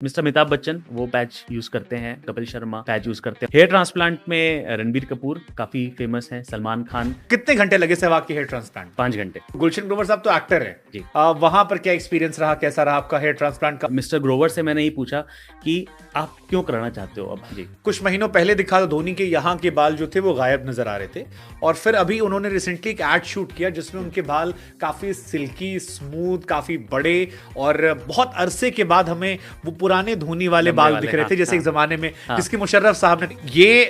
Mister Amitabh Bachchan वो patch use करते हैं, कपिल शर्मा पैच यूज करते हैं। हेयर ट्रांसप्लांट में रणबीर कपूर काफी फेमस है, सलमान खान। कितने घंटे लगे सहवाग की हेयर ट्रांसप्लांट? 5 घंटे। गुलशन ग्रोवर साहब तो एक्टर है जी। वहां पर क्या एक्सपीरियंस रहा, कैसा रहा आपका हेयर ट्रांसप्लांट का? मिस्टर ग्रोवर से मैंने ये पूछा कि आप क्यों कराना चाहते हो अब। जी। कुछ महीनों पहले दिखा था धोनी के यहाँ के बाल जो थे वो गायब नजर आ रहे थे, और फिर अभी उन्होंने रिसेंटली एक एड शूट किया जिसमें उनके बाल काफी सिल्की स्मूथ, काफी बड़े, और बहुत अरसे के बाद हमें वो पुराने धोनी वाले बाल दिख रहे थे जैसे एक जमाने में जिसकी मुशर्रफ साहब ने। ये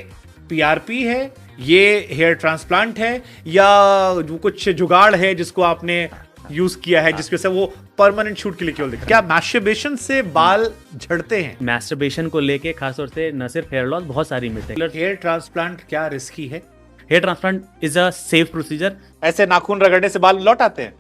पीआरपी है, ये हेयर ट्रांसप्लांट है, या वो कुछ जुगाड़ है जिसको आपने यूज किया है जिसकी वजह से वो परमानेंट शूट के लिए केवल दिख रहा है? क्या मैस्टरबेशन से बाल झड़ते हैं? मैस्टरबेशन को लेके खासतौर से न सिर्फ हेयर लॉस, बहुत सारी मिथ है। हेयर ट्रांसप्लांट क्या रिस्की है? Hair transplant is a safe procedure. ऐसे नाखून रगड़ने से बाल लौट आते हैं?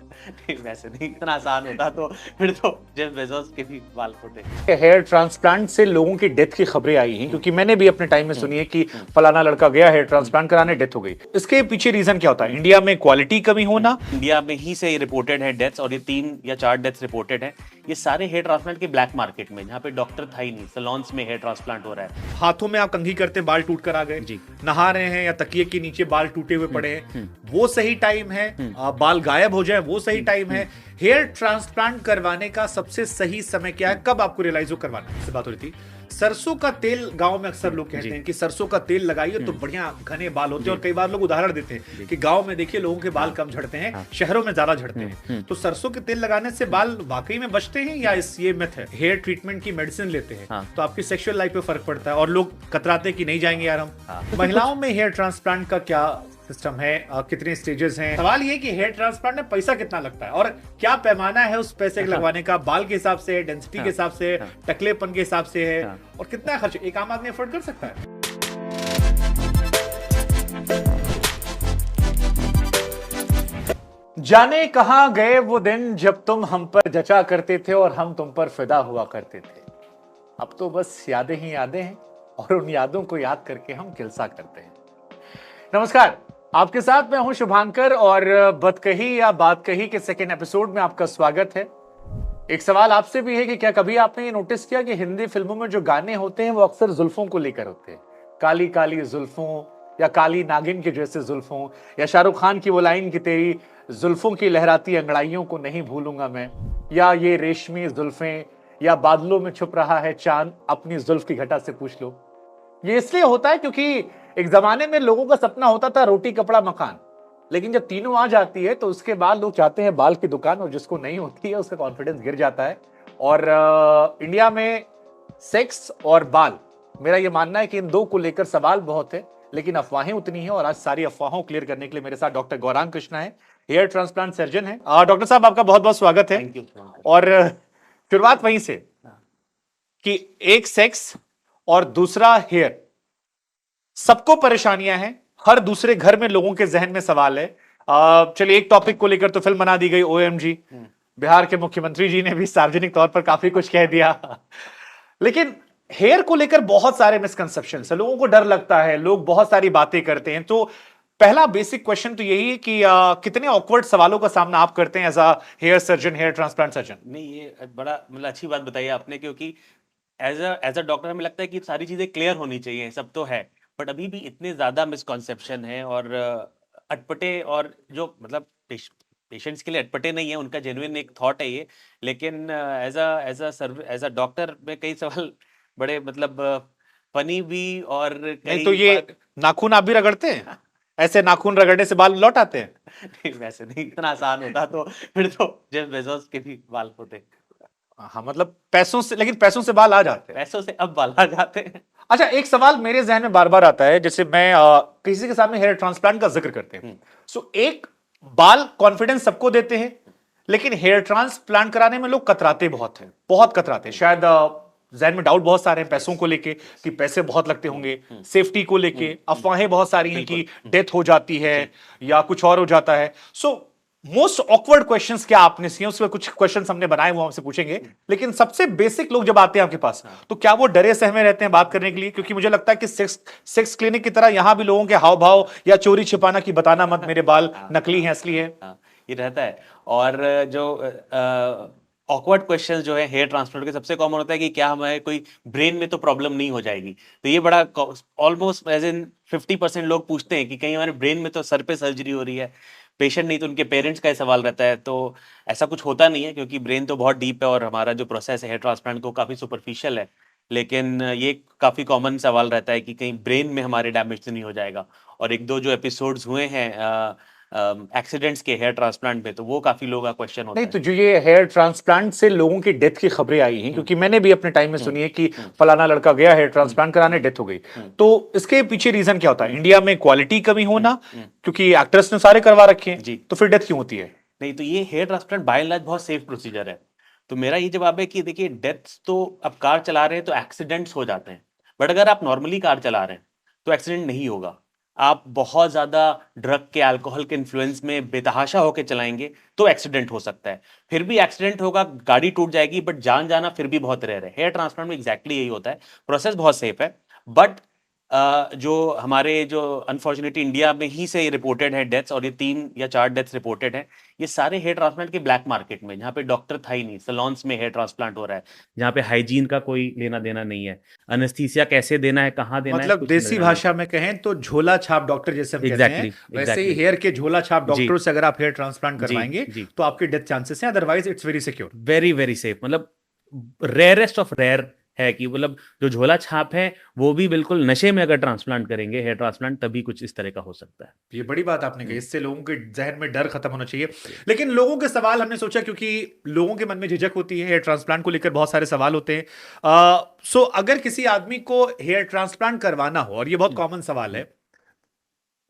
वैसे नहीं, इतना आसान होता तो फिर तो जेफ बेजोस के भी बाल फूटे। हेयर ट्रांसप्लांट से लोगों की डेथ की खबरें आई हैं, क्योंकि मैंने भी अपने टाइम में सुनी है कि फलाना लड़का गया हेयर ट्रांसप्लांट कराने, डेथ हो गई। इसके पीछे रीजन क्या होता है? इंडिया में क्वालिटी कमी होना? इंडिया में ही से रिपोर्टेड है डेथ्स, और ये 3 या 4 डेथ्स रिपोर्टेड है। ये सारे हेयर ट्रांसप्लांट के ब्लैक मार्केट में, जहाँ पे डॉक्टर था ही नहीं, सैलून्स में हेयर ट्रांसप्लांट हो रहा है। हाथों में आप कंघी करते हैं, बाल टूट कर आ गए, जी। नहा रहे हैं या तकिए के नीचे बाल टूटे हुए पड़े हैं, वो सही टाइम है? बाल गायब हो जाए वो सही टाइम है? हेयर ट्रांसप्लांट करवाने का सबसे सही समय क्या है? कब आपको रियलाइज हो करवाना है? इससे बात हो रही थी। सरसों का तेल गांव में अक्सर लोग कहते हैं कि सरसों का तेल लगाइए तो बढ़िया घने बाल होते हैं, और कई बार लोग उदाहरण देते हैं कि गांव में देखिए लोगों के बाल कम झड़ते हैं, शहरों में ज्यादा झड़ते हैं। तो सरसों के तेल लगाने से बाल वाकई में बचते हैं या ये मिथ है? हेयर ट्रीटमेंट की मेडिसिन लेते हैं तो आपकी सेक्सुअल लाइफ पे फर्क पड़ता है, और लोग कतराते कि नहीं जाएंगे यार हम। महिलाओं में हेयर ट्रांसप्लांट का क्या सिस्टम है, कितने स्टेजेस हैं? सवाल ये कि हेयर ट्रांसप्लांट में पैसा कितना लगता है, और क्या पैमाना है उस पैसे लगवाने का? बाल के हिसाब से, डेंसिटी के हिसाब से, टकलेपन के हिसाब से है, और कितना खर्च एक आम आदमी अफोर्ड कर सकता है? जाने कहां गए वो दिन जब तुम हम पर जचा करते थे और हम तुम पर फिदा हुआ करते थे। अब तो बस यादें ही यादें हैं, और उन यादों को याद करके हम किलसा करते हैं। नमस्कार, आपके साथ मैं हूं शुभांकर, और बदकही या बात कही के सेकेंड एपिसोड में आपका स्वागत है। एक सवाल आपसे भी है कि क्या कभी आपने ये नोटिस किया कि हिंदी फिल्मों में जो गाने होते हैं वो अक्सर जुल्फों को लेकर होते हैं? काली काली जुल्फों, या काली नागिन के जैसे जुल्फों, या शाहरुख खान की वो लाइन कि तेरी जुल्फों की लहराती अंगड़ाइयों को नहीं भूलूंगा मैं, या ये रेशमी जुल्फें, या बादलों में छुप रहा है चांद अपनी जुल्फ की घटा से पूछ लो। ये इसलिए होता है क्योंकि एक जमाने में लोगों का सपना होता था रोटी कपड़ा मकान, लेकिन जब तीनों आ जाती है तो उसके बाद लोग चाहते हैं बाल की दुकान, और जिसको नहीं होती है उसका कॉन्फिडेंस गिर जाता है। और इंडिया में सेक्स और बाल, मेरा ये मानना है कि इन दो को लेकर सवाल बहुत है, लेकिन अफवाहें उतनी हैं। और आज सारी अफवाहों क्लियर करने के लिए मेरे साथ डॉक्टर गौरांग कृष्णा है, हेयर ट्रांसप्लांट सर्जन है। डॉक्टर साहब, आपका बहुत बहुत स्वागत है। Thank you. और शुरुआत वहीं से कि एक सेक्स और दूसरा हेयर, सबको परेशानियां हैं, हर दूसरे घर में लोगों के जहन में सवाल है। चलिए, एक टॉपिक को लेकर तो फिल्म बना दी गई OMG, बिहार के मुख्यमंत्री जी ने भी सार्वजनिक तौर पर काफी कुछ कह दिया। लेकिन हेयर को लेकर बहुत सारे मिसकंसेप्शन है, लोगों को डर लगता है, लोग बहुत सारी बातें करते हैं। तो पहला बेसिक क्वेश्चन तो यही है कि कितने ऑकवर्ड सवालों का सामना आप करते हैं as a hair surgeon, hair transplant surgeon? नहीं, ये बड़ा मतलब अच्छी बात बताई आपने, क्योंकि एज अ डॉक्टर हमें लगता है कि सारी चीजें क्लियर होनी चाहिए, सब तो है, बट अभी भी इतने ज्यादा मिसकॉन्सेप्शन है, और अटपटे, और जो मतलब पेशेंट्स के लिए अटपटे नहीं है, उनका जेन्युइन एक थॉट है ये। लेकिन एज अ डॉक्टर में कई सवाल बड़े मतलब फनी भी, और नहीं तो ये नाखून आप भी रगड़ते हैं? ऐसे नाखून रगड़ने से बाल लौट आते हैं? नहीं, वैसे नहीं, इतना आसान होता तो फिर तो जेफ बेजोस के भी बाल फूटे। हाँ, मतलब पैसों से, लेकिन पैसों से बाल आ जाते हैं। पैसों से अब बाल आ जाते हैं। अच्छा, एक सवाल मेरे जहन में बार बार आता है, जैसे मैं किसी के सामने हेयर ट्रांसप्लांट का जिक्र करते हैं, सो एक बाल कॉन्फिडेंस सबको देते हैं, लेकिन हेयर ट्रांसप्लांट कराने में लोग कतराते बहुत हैं, बहुत कतराते हैं। शायद जहन में डाउट बहुत सारे हैं पैसों को लेके कि पैसे बहुत लगते होंगे, सेफ्टी को लेके अफवाहें बहुत सारी हैं कि डेथ हो जाती है या कुछ और हो जाता है। सो मोस्ट ऑकवर्ड क्वेश्चंस क्या आपने सीखे? उसमें कुछ क्वेश्चंस हमने बनाए, वो हमसे पूछेंगे। लेकिन सबसे बेसिक लोग जब आते हैं आपके पास, तो क्या वो डरे सहमे रहते हैं बात करने के लिए? क्योंकि मुझे लगता है कि सेक्स क्लिनिक की तरह यहां भी लोगों के हाव भाव या चोरी छिपाना कि बताना मत मेरे बाल नकली हैं असली है, ये रहता है। और जो ऑकवर्ड क्वेश्चन जो है हेयर ट्रांसप्लांट के सबसे कॉमन होता है कि क्या हमारे कोई ब्रेन में तो प्रॉब्लम नहीं हो जाएगी। तो ये बड़ा ऑलमोस्ट एज इन 50% लोग पूछते हैं कि कहीं हमारे ब्रेन में तो सर पे सर्जरी हो रही है, पेशेंट नहीं तो उनके पेरेंट्स का ये सवाल रहता है। तो ऐसा कुछ होता नहीं है, क्योंकि ब्रेन तो बहुत डीप है और हमारा जो प्रोसेस है हेयर ट्रांसप्लांट को काफ़ी सुपरफिशियल है। लेकिन ये काफ़ी कॉमन सवाल रहता है कि कहीं ब्रेन में हमारे डैमेज तो नहीं हो जाएगा। और एक दो जो एपिसोड्स हुए हैं एक्सीडेंट्स के हेयर ट्रांसप्लांट में, तो वो काफ़ी लोगों का क्वेश्चन होता नहीं, है। तो जो ये हेयर ट्रांसप्लांट से लोगों की डेथ की खबरें आई हैं, क्योंकि मैंने भी अपने टाइम में सुनी है कि फलाना लड़का गया हेयर ट्रांसप्लांट कराने, डेथ हो गई। तो इसके पीछे रीजन क्या होता है? इंडिया में क्वालिटी कमी होना, क्योंकि एक्ट्रेस ने सारे करवा रखे हैं, जी। तो फिर डेथ क्यों होती है? नहीं, तो ये hair transplant by and large बहुत सेफ प्रोसीजर है। तो मेरा ये जवाब है कि देखिए, डेथ्स तो अब कार चला रहे हैं तो एक्सीडेंट्स हो जाते हैं, बट अगर आप नॉर्मली कार चला रहे हैं तो एक्सीडेंट नहीं होगा। आप बहुत ज़्यादा ड्रग के, अल्कोहल के इन्फ्लुएंस में बेतहाशा होकर चलाएंगे तो एक्सीडेंट हो सकता है। फिर भी एक्सीडेंट होगा, गाड़ी टूट जाएगी, बट जान जाना फिर भी बहुत रेयर है। हेयर ट्रांसप्लांट में एग्जैक्टली यही होता है, प्रोसेस बहुत सेफ है। बट जो हमारे जो अनफॉर्चुनेटली इंडिया में ही से रिपोर्टेड है डेथ्स, और ये 3 या 4 डेथ्स रिपोर्टेड हैं, ये सारे हेयर ट्रांसप्लांट के ब्लैक मार्केट में, जहाँ पे डॉक्टर था ही नहीं, सैलून्स में हेयर ट्रांसप्लांट हो रहा है, जहाँ पे हाइजीन का कोई लेना देना नहीं है, अनेस्थीसिया कैसे देना है, कहाँ देना है, मतलब कुछ देसी नजर भाषा में कहें तो झोला छाप डॉक्टर जैसे हम कहते हैं, Exactly, वैसे ही exactly. हेयर के झोला छाप जी। डॉक्टरों से अगर आप हेयर ट्रांसप्लांट जी, करवाएंगे जी। तो आपके डेथ चांसेस हैं, otherwise it's very secure. Very very safe, मतलब रेयरेस्ट ऑफ रेयर है कि मतलब जो झोला छाप है वो भी बिल्कुल नशे में अगर ट्रांसप्लांट करेंगे हेयर ट्रांसप्लांट, तभी कुछ इस तरह का हो सकता है। ये बड़ी बात आपने कही, इससे लोगों के जहन में डर खत्म होना चाहिए। लेकिन लोगों के सवाल हमने सोचा, क्योंकि लोगों के मन में झिझक होती है, हेयर ट्रांसप्लांट को लेकर बहुत सारे सवाल होते हैं। सो अगर किसी आदमी को हेयर ट्रांसप्लांट करवाना हो, और ये बहुत कॉमन सवाल है,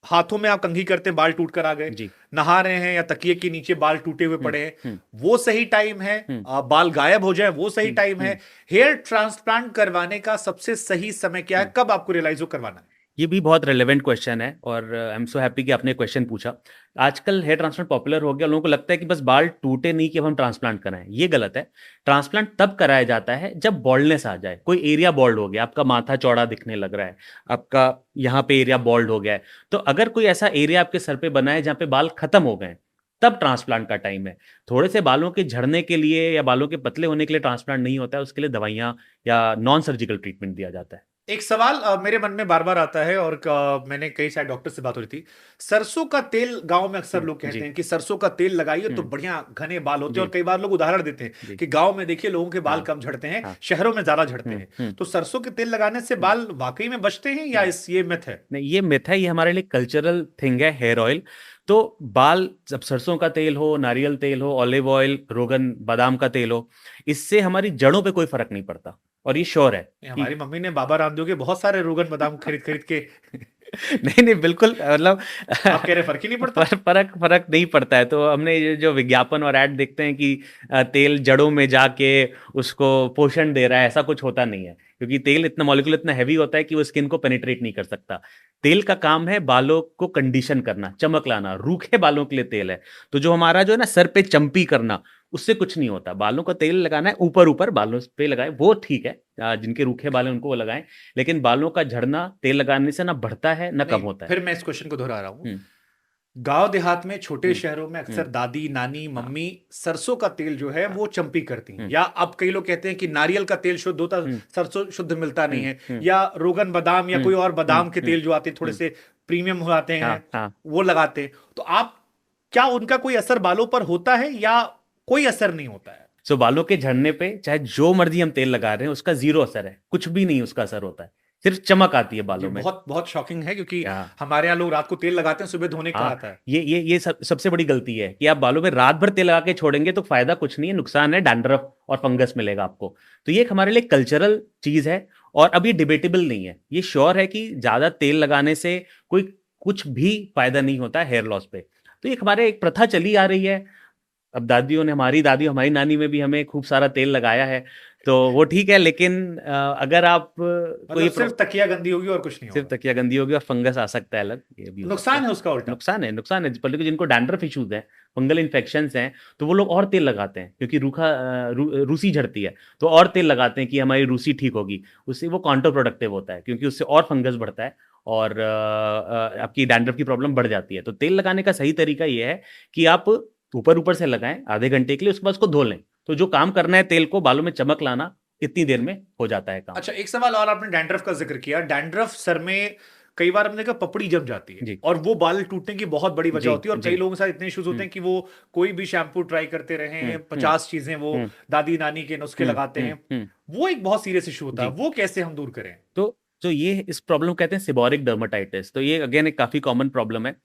हाथों में आप कंघी करते हैं, बाल टूट कर आ गए, जी। नहा रहे हैं या तकिए के नीचे बाल टूटे हुए पड़े हैं, वो सही टाइम है? हम्म। बाल गायब हो जाए वो सही टाइम है? हेयर ट्रांसप्लांट करवाने का सबसे सही समय क्या है? कब आपको रियलाइज हो करवाना है? ये भी बहुत रेलेवेंट क्वेश्चन है, और आई एम सो हैप्पी कि आपने क्वेश्चन पूछा। आजकल हेयर ट्रांसप्लांट पॉपुलर हो गया, लोगों को लगता है कि बस बाल टूटे नहीं कि अब हम ट्रांसप्लांट कराएं। ये गलत है। ट्रांसप्लांट तब कराया जाता है जब बॉल्डनेस आ जाए, कोई एरिया बॉल्ड हो गया, आपका माथा चौड़ा दिखने लग रहा है, आपका यहाँ पे एरिया बॉल्ड हो गया है, तो अगर कोई ऐसा एरिया आपके सर पे बना है जहाँ पे बाल खत्म हो गए, तब ट्रांसप्लांट का टाइम है। थोड़े से बालों के झड़ने के लिए या बालों के पतले होने के लिए ट्रांसप्लांट नहीं होता है, उसके लिए दवाइयाँ या नॉन सर्जिकल ट्रीटमेंट दिया जाता है। एक सवाल मेरे मन में बार बार आता है, और मैंने कई सारे डॉक्टर से बात हो रही थी। सरसों का तेल, गांव में अक्सर लोग कहते हैं कि सरसों का तेल लगाइए तो बढ़िया घने बाल होते हैं, और कई बार लोग उदाहरण देते हैं कि गांव में देखिए लोगों के बाल कम झड़ते हैं, शहरों में ज्यादा झड़ते हैं। तो सरसों के तेल लगाने से बाल वाकई में बचते हैं, या ये मिथ है? नहीं, ये मिथ है। ये हमारे लिए कल्चरल थिंग है, हेयर ऑयल। तो बाल, जब सरसों का तेल हो, नारियल तेल हो, ऑलिव ऑयल, रोगन, बादाम का तेल हो, इससे हमारी जड़ों पे कोई फर्क नहीं पड़ता। और ये श्योर है हमारी मम्मी ने बाबा रामदेव के बहुत सारे रोगन बादाम खरीद खरीद के नहीं नहीं, बिल्कुल, मतलब आप कह रहे फर्क ही नहीं पड़ता? फर्क नहीं पड़ता है। तो हमने ये जो विज्ञापन और ऐड देखते हैं कि तेल जड़ों में जाके उसको पोषण दे रहा है, ऐसा कुछ होता नहीं है, क्योंकि तेल इतना मॉलिक्यूल इतना हैवी होता है कि वो स्किन को पेनिट्रेट नहीं कर सकता। तेल का काम है बालों को कंडीशन करना, चमक लाना, रूखे बालों के लिए तेल है। तो जो हमारा जो है ना सर पे चंपी करना, उससे कुछ नहीं होता। बालों का तेल लगाना है ऊपर ऊपर बालों पे लगाए, वो ठीक है, जिनके रूखे बाल हैं उनको वो लगाएं। लेकिन बालों का झड़ना तेल लगाने से ना बढ़ता है ना कम होता है। फिर मैं इस क्वेश्चन को दोहरा रहा हूं। गांव देहात में, छोटे शहरों में अक्सर दादी, नानी, मम्मी सरसों का तेल जो है वो चंपी करती हैं, या अब कई लोग कहते हैं कि नारियल का तेल शुद्ध होता, सरसों शुद्ध मिलता नहीं है, या रोगन बादाम या कोई और बादाम के तेल जो आते हैं थोड़े से प्रीमियम हो जाते हैं, वो लगाते हैं। तो आप, क्या उनका कोई असर बालों पर होता है या कोई असर नहीं होता है? सो बालों के झड़ने पे चाहे जो मर्जी हम तेल लगा रहे हैं, उसका जीरो असर है, कुछ भी नहीं उसका असर होता है, सिर्फ चमक आती है बालों में। बहुत बहुत शॉकिंग है, क्योंकि हमारे यहाँ लोग रात को तेल लगाते हैं, सुबह धोने का आता है। ये सबसे बड़ी गलती है कि आप बालों में रात भर तेल लगा के छोड़ेंगे तो फायदा कुछ नहीं है, नुकसान है, डैंड्रफ और फंगस मिलेगा आपको। तो ये एक हमारे लिए कल्चरल चीज है, और अब ये डिबेटेबल नहीं है। ये श्योर है कि ज्यादा तेल लगाने से कोई कुछ भी फायदा नहीं होता है हेयर लॉस पे। तो ये हमारे एक प्रथा चली आ रही है। अब दादियों ने, हमारी दादी, हमारी नानी में भी हमें खूब सारा तेल लगाया है, तो वो ठीक है। लेकिन अगर आप कोई सिर्फ तकिया गंदी होगी और कुछ नहीं सिर्फ होगा। तकिया गंदी होगी और फंगस आ सकता है अलग, ये भी नुकसान है उसका उल्टा। नुकसान है। पर जिनको डैंड्रफ इश्यूज हैं, फंगल इन्फेक्शंस हैं, तो वो लोग और तेल लगाते हैं, क्योंकि रूसी झड़ती है तो और तेल लगाते हैं कि हमारी रूसी ठीक होगी। उससे वो काउंटर प्रोडक्टिव होता है, क्योंकि उससे और फंगस बढ़ता है और आपकी डैंड्रफ की प्रॉब्लम बढ़ जाती है। तो तेल लगाने का सही तरीका ये है कि आप ऊपर ऊपर से लगाएं आधे घंटे के लिए, उसके बाद उसको धो लें, तो जो काम करना है तेल को बालों में चमक लाना, इतनी देर में हो जाता है काम। अच्छा, एक सवाल और, आपने डैंड्रफ का जिक्र किया। डैंड्रफ सर में कई बार हमने कहा पपड़ी जम जाती है जी। और वो बाल टूटने की बहुत बड़ी वजह जी, होती है, और जी। कई लोगों के साथ इतने इश्यूज होते हैं कि वो कोई भी शैम्पू ट्राई करते रहे हैं, 50 चीजें वो दादी नानी के नुस्खे लगाते हैं, वो एक बहुत सीरियस इशू होता है। वो कैसे हम दूर करें? तो ये इस प्रॉब्लम को कहते हैं सिबोरिक डर्माटाइटिस। तो ये अगेन एक काफ़ी कॉमन प्रॉब्लम है।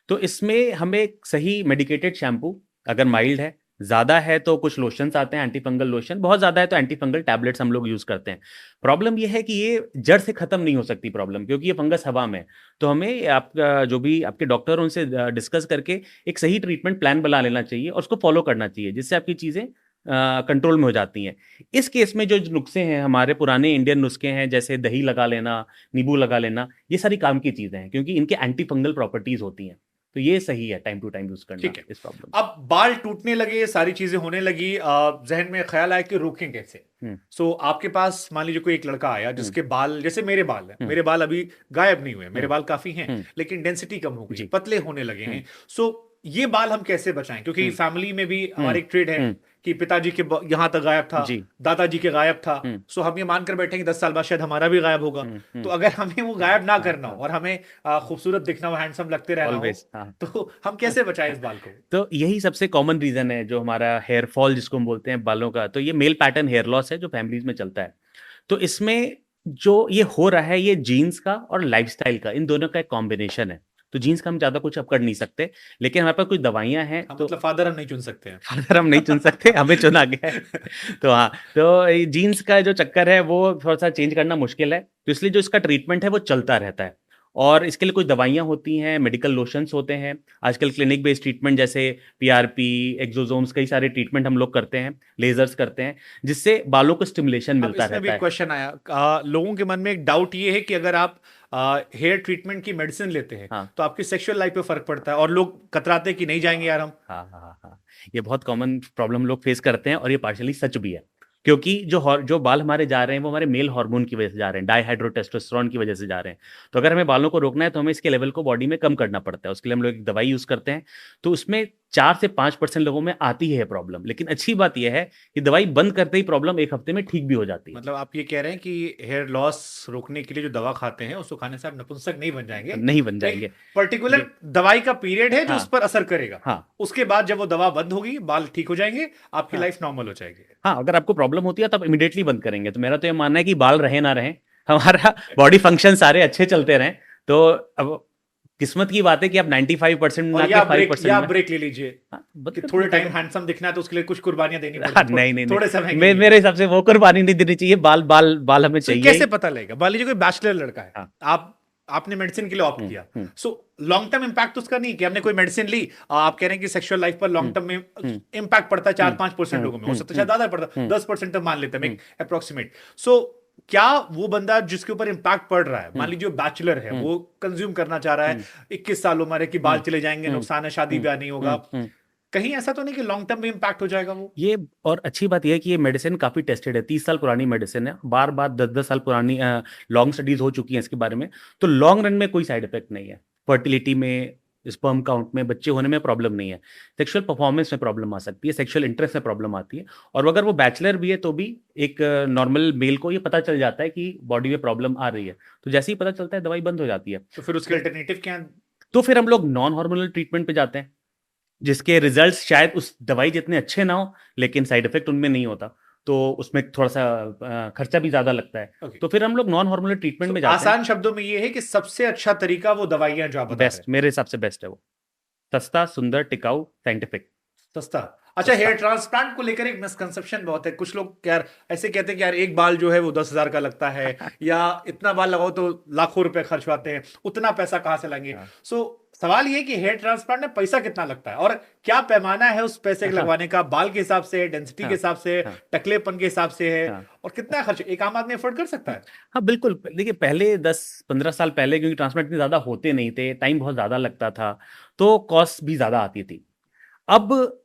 तो इसमें हमें सही मेडिकेटेड शैम्पू, अगर माइल्ड है, ज़्यादा है तो कुछ लोशंस आते हैं, एंटी फंगल लोशन, बहुत ज़्यादा है तो एंटी फंगल टैबलेट्स हम लोग यूज़ करते हैं। प्रॉब्लम ये है कि ये जड़ से ख़त्म नहीं हो सकती प्रॉब्लम, क्योंकि ये फंगस हवा में है। तो हमें आपका जो भी आपके डॉक्टर हैं उनसे डिस्कस करके एक सही ट्रीटमेंट प्लान बना लेना चाहिए और उसको फॉलो करना चाहिए, जिससे आपकी चीज़ें कंट्रोल में हो जाती हैं। इस केस में जो नुस्खे हैं, हमारे पुराने इंडियन नुस्खे हैं, जैसे दही लगा लेना, नींबू लगा लेना, ये सारी काम की चीज़ें हैं, क्योंकि इनके एंटी फंगल प्रॉपर्टीज होती हैं। तो ये सही है टाइम टू टाइम यूज करना ठीक है। इस प्रॉब्लम। अब बाल टूटने लगे, ये सारी चीजें होने लगी, जहन में ख्याल आया कि रोकें कैसे। सो आपके पास मान लीजिए कोई एक लड़का आया जिसके बाल, जैसे मेरे बाल हैं, मेरे बाल अभी गायब नहीं हुए, मेरे बाल काफी हैं, लेकिन डेंसिटी कम हो गई, पतले होने लगे हैं। सो ये बाल हम कैसे बचाएं? क्योंकि फैमिली में भी हमारी एक ट्रेड है कि पिताजी के यहां तक गायब था, दादाजी के गायब था, सो हम ये मानकर बैठे कि 10 साल बाद शायद हमारा भी गायब होगा। तो अगर हमें वो गायब ना करना हो और हमें खूबसूरत दिखना हो, हैंडसम लगते रहना हो, तो हम कैसे बचाएं इस बाल को? तो यही सबसे कॉमन रीजन है जो हमारा हेयर फॉल जिसको हम बोलते हैं बालों का। तो ये मेल पैटर्न हेयर लॉस है जो फैमिलीज में चलता है। तो इसमें जो ये हो रहा है, ये जीन्स का और लाइफस्टाइल का, इन दोनों का एक कॉम्बिनेशन है। तो जीन्स का हम ज्यादा कुछ अब कर नहीं सकते, लेकिन हमारे पास कुछ दवाइयां हैं। तो मतलब फादर हम नहीं चुन सकते हैं। फादर हम नहीं चुन सकते, हमें चुना गया है। तो हाँ, तो जीन्स का जो चक्कर है वो थोड़ा सा चेंज करना मुश्किल है, तो इसलिए जो इसका ट्रीटमेंट है वो चलता रहता है। और इसके लिए कुछ दवाइयाँ होती हैं, मेडिकल लोशंस होते हैं, आजकल क्लिनिक बेस्ड ट्रीटमेंट जैसे पीआरपी, एक्सोसोम्स, कई सारे ट्रीटमेंट हम लोग करते हैं, लेजर्स करते हैं, जिससे बालों को स्टिमुलेशन मिलता इसमें भी रहता है। क्वेश्चन आया, लोगों के मन में एक डाउट ये है कि अगर आप हेयर ट्रीटमेंट की मेडिसिन लेते हैं, हाँ। तो आपकी सेक्सुअल लाइफ पे फर्क पड़ता है, और लोग कतराते हैं कि नहीं जाएंगे यार हम। हाँ हाँ हाँ हाँ, ये बहुत कॉमन प्रॉब्लम लोग फेस करते हैं, और ये पार्शली सच भी है, क्योंकि जो बाल हमारे जा रहे हैं वो हमारे मेल हार्मोन की वजह से जा रहे हैं, डाईहाइड्रोटेस्टोस्टेरोन की वजह से जा रहे हैं। तो अगर हमें बालों को रोकना है तो हमें इसके लेवल को बॉडी में कम करना पड़ता है। उसके लिए हम लोग एक दवाई यूज़ करते हैं, तो उसमें 4 से 5% लोगों में आती है प्रॉब्लम। लेकिन अच्छी बात यह है कि दवाई बंद करते ही प्रॉब्लम 1 हफ्ते में ठीक भी हो जाती है। मतलब आप ये कह रहे हैं कि हेयर लॉस रोकने के लिए जो दवा खाते हैं उसको खाने से आप नपुंसक नहीं बन जाएंगे? नहीं बन जाएंगे। पर्टिकुलर दवाई का पीरियड है जो उस पर असर करेगा। हाँ। उसके बाद जब वो दवा बंद होगी, बाल ठीक हो जाएंगे, आपकी लाइफ नॉर्मल हो जाएगी। हाँ, अगर आपको प्रॉब्लम होती है तो आप इमीडिएटली बंद करेंगे। तो मेरा तो ये मानना है कि बाल रहे ना रहे, हमारा बॉडी फंक्शन सारे अच्छे चलते रहें। तो अब किस्मत की बात है कि आप 95% ना कि 5% या में ब्रेक ले लीजिए कि थोड़े टाइम हैंडसम दिखना है तो उसके लिए कुछ कुर्बानियां देनी पड़ती है। नहीं नहीं थोड़े नहीं, समय मेरे हिसाब से वो कुर्बानी नहीं देनी चाहिए। बाल बाल बाल हमें चाहिए। कैसे पता लगेगा? मान लीजिए कोई बैचलर लड़का है, हाँ। आपने मेडिसिन के लिए ऑप्ट किया, सो लॉन्ग टर्म इंपैक्ट उसका नहीं कि हमने कोई मेडिसिन ली, आप कह रहे हैं कि सेक्सुअल लाइफ पर लॉन्ग टर्म में इंपैक्ट पड़ता है 4-5% लोगों में, हो सकता है ज्यादा पड़ता, 10% तक मान लेते हैं अप्रोक्सीमेट। सो क्या वो बंदा जिसके ऊपर इंपैक्ट पड़ रहा है, मान लीजिए बैचलर है, वो कंज्यूम करना चाह रहा है, 21 साल उम्र है कि बाल चले जाएंगे, नुकसान है, शादी ब्याह नहीं होगा, कहीं ऐसा तो नहीं कि लॉन्ग टर्म में इंपैक्ट हो जाएगा वो? ये और अच्छी बात यह है कि ये मेडिसिन काफ़ी टेस्टेड है, 30 साल पुरानी मेडिसिन है, बार 10-10 साल पुरानी लॉन्ग स्टडीज हो चुकी हैं इसके बारे में। तो लॉन्ग रन में कोई साइड इफेक्ट नहीं है। फर्टिलिटी में, स्पर्म काउंट में, बच्चे होने में प्रॉब्लम नहीं है। सेक्सुअल परफॉर्मेंस में प्रॉब्लम आ सकती है, सेक्सुअल इंटरेस्ट में प्रॉब्लम आती है, और अगर वो बैचलर भी है तो भी एक नॉर्मल मेल को ये पता चल जाता है कि बॉडी में प्रॉब्लम आ रही है। तो जैसे ही पता चलता है दवाई बंद हो जाती है। तो फिर उसके अल्टरनेटिव क्या है? तो फिर हम लोग नॉन हार्मोनल ट्रीटमेंट पे जाते हैं, जिसके रिजल्ट्स शायद उस दवाई जितने अच्छे ना हो, लेकिन साइड इफेक्ट उनमें नहीं होता, तो उसमें थोड़ा सा खर्चा भी ज्यादा लगता है। तो फिर हम लोग नॉन हार्मोनल ट्रीटमेंट में जाते हैं। आसान शब्दों में ये है कि सबसे अच्छा तरीका वो दवाइयां जो आप बता रहे हैं। बेस्ट, मेरे हिसाब से बेस्ट है वो, सस्ता, सुंदर, टिकाऊ, साइंटिफिक। सस्ता। अच्छा, हेयर ट्रांसप्लांट को लेकर एक मिसकंसेप्शन बहुत है। कुछ लोग यार ऐसे कहते हैं कि यार एक बाल जो है वो 10,000 का लगता है, या इतना बाल लगाओ तो लाखों रुपए खर्च आते हैं, उतना पैसा कहां से लाएंगे? सो सवाल ये है कि हेयर ट्रांसप्लांट में पैसा कितना लगता है, और क्या पैमाना है उस पैसे के लगवाने का? बाल के हिसाब से, डेंसिटी के हिसाब से, टकलेपन के हिसाब से है, और कितना खर्च एक आम आदमी अफोर्ड कर सकता है? हाँ बिल्कुल। देखिए, पहले 10-15 साल पहले, क्योंकि ट्रांसप्लांट इतने ज्यादा होते नहीं थे, टाइम बहुत ज्यादा लगता था, तो कॉस्ट भी ज्यादा आती थी। अब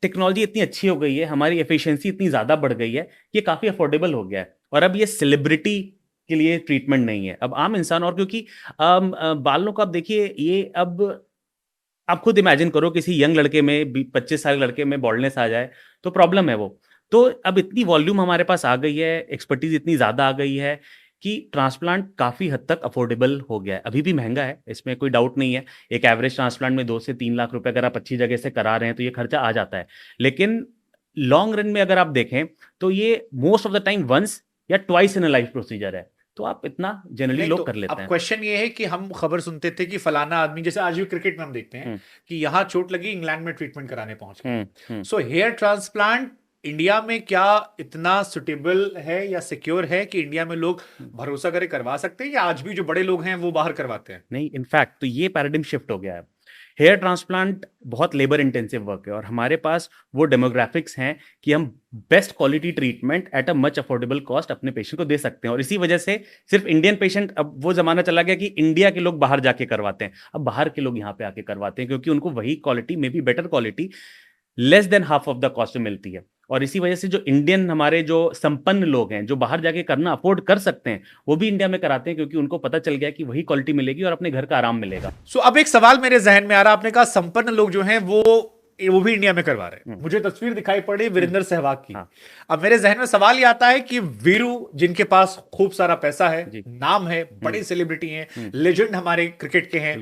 टेक्नोलॉजी इतनी अच्छी हो गई है, हमारी एफिशिएंसी इतनी ज़्यादा बढ़ गई है कि ये काफ़ी अफोर्डेबल हो गया है। और अब ये सेलिब्रिटी के लिए ट्रीटमेंट नहीं है, अब आम इंसान। और क्योंकि बालों को आप देखिए, ये अब आप खुद इमेजिन करो किसी यंग लड़के में 25 साल लड़के में बॉल्डनेस आ जाए तो प्रॉब्लम है वो। तो अब इतनी वॉल्यूम हमारे पास आ गई है, एक्सपर्टीज इतनी ज़्यादा आ गई है कि ट्रांसप्लांट काफ़ी हद तक अफोर्डेबल हो गया है। अभी भी महंगा है, इसमें कोई डाउट नहीं है। एक एवरेज ट्रांसप्लांट में 2 से 3 लाख रुपए अगर आप अच्छी जगह से करा रहे हैं तो ये खर्चा आ जाता है। लेकिन लॉन्ग रन में अगर आप देखें तो ये most of the time once या twice in a life procedure है। तो आप इतना जनरली नहीं, लोग तो कर लेते अब हैं। क्वेश्चन ये है कि हम खबर सुनते थे कि फलाना आदमी, जैसे आज भी क्रिकेट में हम देखते हैं कि यहाँ चोट लगी, इंग्लैंड में ट्रीटमेंट कराने पहुंच गए। सो हेयर ट्रांसप्लांट इंडिया में क्या इतना सुटेबल है या सिक्योर है कि इंडिया में लोग भरोसा करे करवा सकते हैं, या आज भी जो बड़े लोग हैं वो बाहर करवाते हैं? नहीं, इनफैक्ट तो ये पैराडिम शिफ्ट हो गया है। हेयर ट्रांसप्लांट बहुत लेबर इंटेंसिव वर्क है और हमारे पास वो डेमोग्राफिक्स हैं कि हम best quality treatment at a much affordable cost अपने पेशेंट को दे सकते हैं। और इसी वजह से सिर्फ इंडियन पेशेंट, अब वो जमाना चला गया कि इंडिया के लोग बाहर जाके करवाते हैं, अब बाहर के लोग यहाँ पे आके करवाते हैं क्योंकि उनको वही quality, may be better quality, less than half of the cost में मिलती है। और इसी वजह से जो इंडियन हमारे जो संपन्न लोग हैं जो बाहर जाके करना अफोर्ड कर सकते हैं वो भी इंडिया में कराते हैं क्योंकि उनको पता चल गया कि वही क्वालिटी मिलेगी और अपने घर का आराम मिलेगा। सो अब एक सवाल मेरे जहन में आ रहा, आपने कहा संपन्न लोग जो हैं वो भी इंडिया में करवा रहे हैं। मुझे तस्वीर दिखाई पड़ी वीरेंद्र सहवाग की। हाँ। अब मेरे जहन में सवाल ये आता है कि वीरू जिनके पास खूब सारा पैसा है, नाम है, बड़े सेलिब्रिटी हैं, लेजेंड हमारे क्रिकेट के हैं,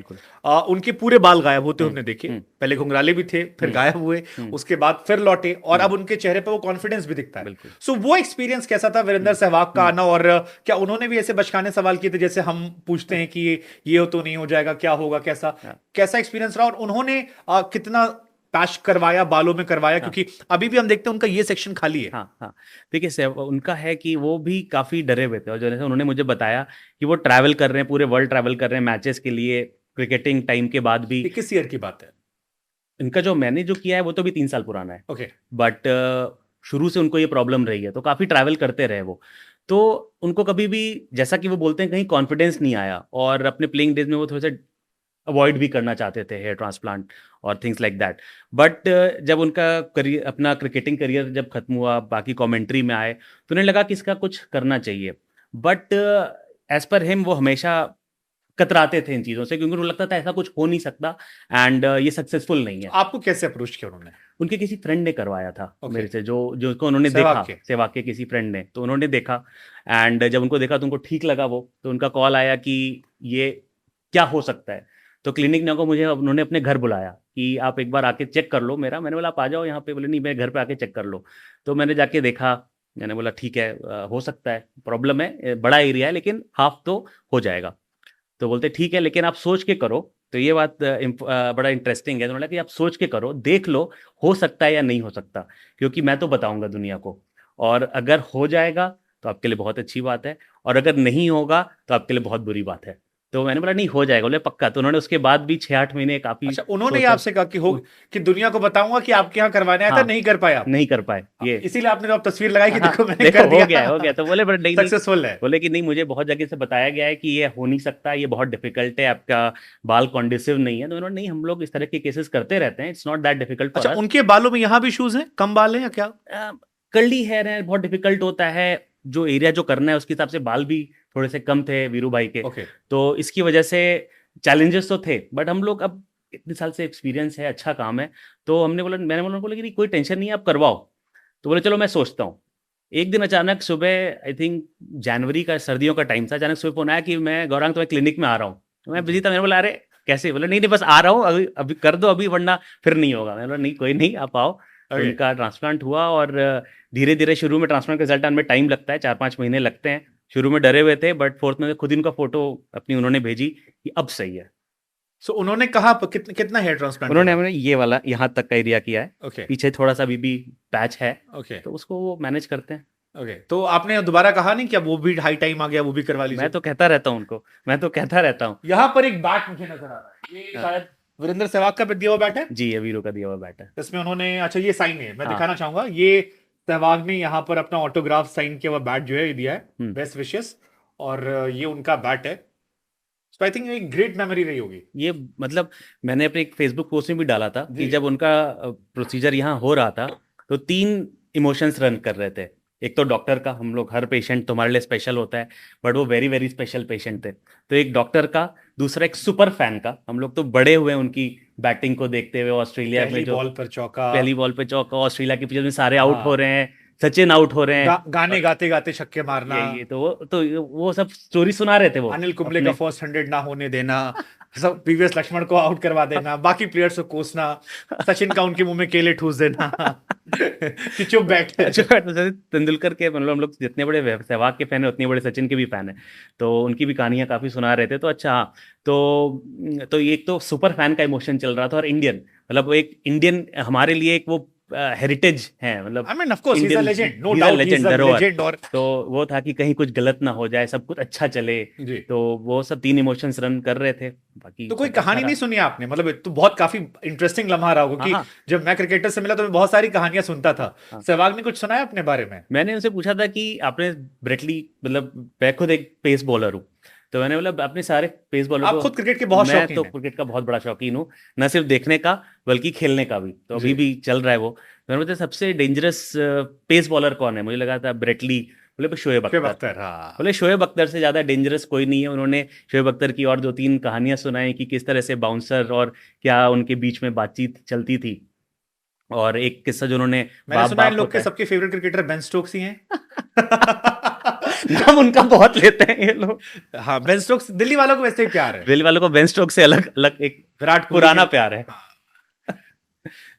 उनके पूरे बाल गायब होते हमने देखे। पहले घुंघराले भी थे, फिर गायब हुए, उसके बाद फिर लौटे, और अब उनके चेहरे पे वो कॉन्फिडेंस भी दिखता है। सो वो एक्सपीरियंस कैसा था वीरेंद्र सहवाग का आना, और क्या उन्होंने भी ऐसे बचकाने सवाल किए थे जैसे हम पूछते हैं कि ये हो तो नहीं हो जाएगा, क्या होगा, कैसा एक्सपीरियंस रहा, और उन्होंने कितना पैच करवाया, बालों में करवाया? क्योंकि अभी भी हम देखते हैं उनका ये सेक्शन खाली है। हाँ। देखिए उनका है कि वो भी काफ़ी डरे हुए थे और जैसे उन्होंने मुझे बताया कि वो ट्रैवल कर रहे हैं, पूरे वर्ल्ड ट्रैवल कर रहे हैं मैचेस के लिए, क्रिकेटिंग टाइम के बाद भी। किस ईयर की बात है? इनका जो मैंने जो किया है वो तो भी 3 साल पुराना है। ओके। बट शुरू से उनको ये प्रॉब्लम रही है तो काफ़ी ट्रैवल करते रहे वो। तो उनको कभी भी, जैसा कि वो बोलते हैं, कहीं कॉन्फिडेंस नहीं आया और अपने प्लेइंग डेज में वो थोड़े से अवॉइड भी करना चाहते थे हेयर ट्रांसप्लांट और थिंग्स लाइक दैट। बट जब उनका करियर, अपना क्रिकेटिंग करियर जब खत्म हुआ, बाकी कमेंट्री में आए तो उन्हें लगा कि इसका कुछ करना चाहिए। बट एज पर हिम वो हमेशा कतराते थे इन चीज़ों से क्योंकि उनको लगता था ऐसा कुछ हो नहीं सकता एंड ये सक्सेसफुल नहीं है। आपको कैसे अप्रोच किया उन्होंने? उनके किसी फ्रेंड ने करवाया था Okay. मेरे से, जो उसको उन्होंने देखा, सहवाग के किसी फ्रेंड ने, तो उन्होंने देखा एंड जब उनको देखा तो उनको ठीक लगा वो, तो उनका कॉल आया कि ये क्या हो सकता है। तो क्लिनिक ने को मुझे उन्होंने अपने घर बुलाया कि आप एक बार आके चेक कर लो मेरा। मैंने बोला आप आ जाओ यहाँ पे। बोले नहीं, मैं घर पे आके चेक कर लो। तो मैंने जाके देखा, मैंने बोला ठीक है, हो सकता है, प्रॉब्लम है, बड़ा एरिया है लेकिन हाफ तो हो जाएगा। तो बोलते ठीक है लेकिन आप सोच के करो। तो ये बात बड़ा इंटरेस्टिंग है। तो बोला कि आप सोच के करो, देख लो हो सकता है या नहीं हो सकता, क्योंकि मैं तो बताऊंगा दुनिया को, और अगर हो जाएगा तो आपके लिए बहुत अच्छी बात है और अगर नहीं होगा तो आपके लिए बहुत बुरी बात है। तो मैंने बोला नहीं हो जाएगा। बोले पक्का। तो उन्होंने उसके बाद भी 6-8 महीने काफी। अच्छा, उन्होंने ही आपसे कहा कि दुनिया को बताऊंगा कि आपके यहाँ करवाने आया था, नहीं कर पाए आप? नहीं कर पाए ये, इसीलिए आपने तो तस्वीर लगाई कि देखो मैंने देखो कर दिया, हो गया। तो बोले नहीं सक्सेसफुल है। बोले कि नहीं, मुझे बहुत जगह से बताया गया है कि ये हो नहीं सकता, ये बहुत डिफिकल्ट है, आपका बाल कॉन्डिसिव नहीं है। तो उन्होंने नहीं, हम लोग इस तरह के केसेस करते रहते हैं, इट्स नॉट दैट डिफिकल्ट। अच्छा, उनके बालों में यहाँ भी इश्यूज हैं, कम बाल है या क्या? कर्ली हेयर है, बहुत डिफिकल्ट होता है, जो एरिया जो करना है उसके हिसाब से बाल भी थोड़े से कम थे वीरू भाई के। तो इसकी वजह से चैलेंजेस तो थे, बट हम लोग अब इतने साल से एक्सपीरियंस है, अच्छा काम है, तो मैंने बोला कि कोई टेंशन नहीं है, आप करवाओ। तो बोले चलो मैं सोचता हूँ। एक दिन अचानक सुबह, आई थिंक जनवरी का, सर्दियों का टाइम था, अचानक सुबह फोन आया कि मैं गौरांग तुम्हें क्लिनिक में आ रहा हूँ। तो मैं बिजी था, मैंने बोला अरे कैसे? बोले नहीं बस आ रहा हूँ, अभी कर दो अभी, वरना फिर नहीं होगा। मैंने बोला नहीं कोई नहीं, आप आओ। उनका ट्रांसप्लांट हुआ और धीरे धीरे, शुरू में ट्रांसप्लांट का रिजल्ट आने में टाइम लगता है, 4-5 महीने लगते हैं। शुरू में डरे हुए थे, बट 4th में खुद ही उनका फोटो अपनी उन्होंने भेजी कि अब सही है। सो उन्होंने कहा कितना हेयर ट्रांसप्लांट? उन्होंने ये वाला यहाँ तक का एरिया किया है। Okay. पीछे थोड़ा सा भी पैच है। Okay. तो उसको वो मैनेज करते हैं। ओके, तो आपने दोबारा कहा नहीं क्या वो भी हाई टाइम आ गया, वो भी करवा लीजिए? मैं तो कहता रहता हूँ उनको, मैं तो कहता रहता हूँ। यहाँ पर एक बैट मुझे नजर आ रहा है, ये शायद वीरेंद्र सहवाग का दिया हुआ बैट है। जी, ये वीरू का दिया हुआ बैट है। इसमें उन्होंने, अच्छा ये साइन है, मैं दिखाना चाहूंगा, ये सहवाग ने यहाँ पर अपना ऑटोग्राफ साइन किया हुआ बैट जो है ये दिया है, बेस्ट विशेस, और ये उनका बैट है। So I think एक ग्रेट मेमोरी रही होगी ये। मतलब मैंने अपने एक फेसबुक पोस्ट में भी डाला था कि जब उनका प्रोसीजर यहाँ हो रहा था तो 3 इमोशंस रन कर रहे थे। एक तो डॉक्टर का, हम लोग हर पेशेंट तुम्हारे लिए स्पेशल होता है, बट वो वेरी वेरी स्पेशल पेशेंट थे। तो एक डॉक्टर का दूसरा एक सुपर फैन का, हम लोग तो बड़े हुए उनकी बैटिंग को देखते हुए, ऑस्ट्रेलिया में पहली जो बॉल पर चौका, पहली बॉल पे चौका, ऑस्ट्रेलिया के पिछले में सारे आउट हाँ, हो रहे हैं, सचिन आउट हो रहे हैं, गाने गाते गाते छक्के मारना, ये वो सब स्टोरी सुना रहे थे वो अनिल कुंबले अपने। का फर्स्ट 100 ना होने देना, सब पीवीएस लक्ष्मण को आउट करवा देना, बाकी प्लेयर्स को कोसना, सचिन का उनके मुंह में केले ठूस देना कि चुप बैठ। जैसे तेंदुलकर के, मतलब हम लोग जितने बड़े सहवाग के फैन है उतने बड़े सचिन के भी फैन है, तो उनकी भी कहानियां काफी सुना रहे थे। तो अच्छा हाँ, तो एक तो सुपर फैन का इमोशन चल रहा था, और इंडियन, मतलब एक इंडियन हमारे लिए एक वो हेरिटेज है, मतलब I mean of course he is a legend, no he's a doubt he is legend, अ धरोहर। लेजेंड। और तो वो था कि कहीं कुछ गलत ना हो जाए, सब कुछ अच्छा चले, जी, तो वो सब तीन इमोशंस रन कर रहे थे। बाकी तो कोई सब अच्छा कहानी रहा। नहीं सुनी आपने? मतलब तो बहुत काफी इंटरेस्टिंग लम्हा रहा होगा कि हाँ, जब मैं क्रिकेटर से मिला तो मैं बहुत सारी कहानियां सुनता था। हाँ। सहवाग ने कुछ सुना है अपने बारे में? मैंने उनसे पूछा था कि आपने ब्रेटली, मतलब मैं खुद एक पेस बॉलर हूँ, तो मैंने बोला अपने सारे पेस बॉलर आप को, खुद क्रिकेट के बहुत मैं शौकीन तो हैं। क्रिकेट का बहुत बड़ा शौकीन हूँ, न सिर्फ देखने का बल्कि खेलने का भी, तो अभी जी, भी चल रहा है वो। मैंने बोला सबसे डेंजरस पेस बॉलर कौन है, मुझे लगा था ब्रेटली, बोले शोएब शोएब अख्तर। अख्तर, हाँ। बोले शोएब अख्तर से ज़्यादा डेंजरस कोई नहीं है। उन्होंने शोएब अख्तर की और 2-3 कहानियां सुनाई कि किस तरह से बाउंसर और क्या उनके बीच में बातचीत चलती थी, और एक किस्सा जो उन्होंने मैंने बाप सुना है इन बाप लोग होता के है। सबके फेवरेट क्रिकेटर बेन स्टोक्स ही हैं। नाम उनका बहुत लेते हैं ये लोग। हाँ, बेन स्टोक्स दिल्ली वालों को वैसे ही प्यार है। दिल्ली वालों को बेन स्टोक्स से अलग अलग एक विराट कोहली पुराना के, प्यार है।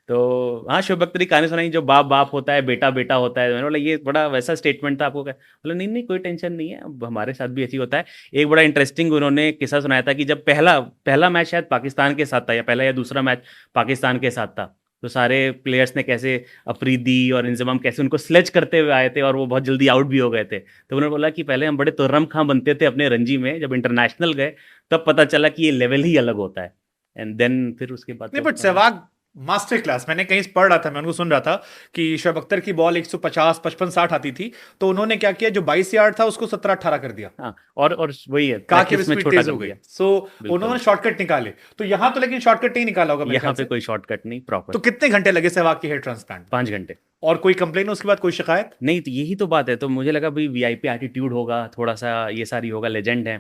तो हाँ, शोएब अख्तर की कहानी सुनाई, जो बाप बाप होता है, बेटा बेटा होता है। मैंने बोला ये बड़ा वैसा स्टेटमेंट था, आपको क्या? बोला नहीं नहीं, कोई टेंशन नहीं है, अब हमारे साथ भी ऐसी होता है। एक बड़ा इंटरेस्टिंग उन्होंने किस्सा सुनाया था कि जब पहला पहला मैच शायद पाकिस्तान के साथ था, या पहला या दूसरा मैच पाकिस्तान के साथ था, तो सारे प्लेयर्स ने कैसे अफरीदी और इंजमाम कैसे उनको स्लेज करते हुए आए थे, और वो बहुत जल्दी आउट भी हो गए थे। तो उन्होंने बोला कि पहले हम बड़े तुर्रम खां बनते थे अपने रणजी में, जब इंटरनेशनल गए तब पता चला कि ये लेवल ही अलग होता है, एंड देन फिर उसके बाद नहीं तो बट सहवाग मास्टर क्लास, मैंने कहीं पढ़ रहा था, मैं उनको सुन रहा था कि शोएब अख्तर की बॉल 150 55 60 आती थी, तो उन्होंने क्या किया, जो 22 यार्ड था उसको 17 18 कर दिया। हाँ, और वही है, कहा कि प्रैक्टिस में स्पीड छोटा तेज कर हो गई, दिया। सो बिल्कुल। उन्होंने शॉर्टकट निकाले। तो यहाँ तो लेकिन शॉर्टकट नहीं निकाला होगा मेरे यहाँ ख्याल पे से। कोई शॉर्टकट नहीं, तो प्रॉपर कितने घंटे लगे सहवाग की हेयर ट्रांसप्लांट? 5 घंटे। और कोई कंप्लेन उसके बाद, कोई शिकायत? नहीं, तो यही तो बात है। तो मुझे लगा भाई वीआईपी एटीट्यूड होगा थोड़ा सा, ये सारी होगा, लेजेंड है,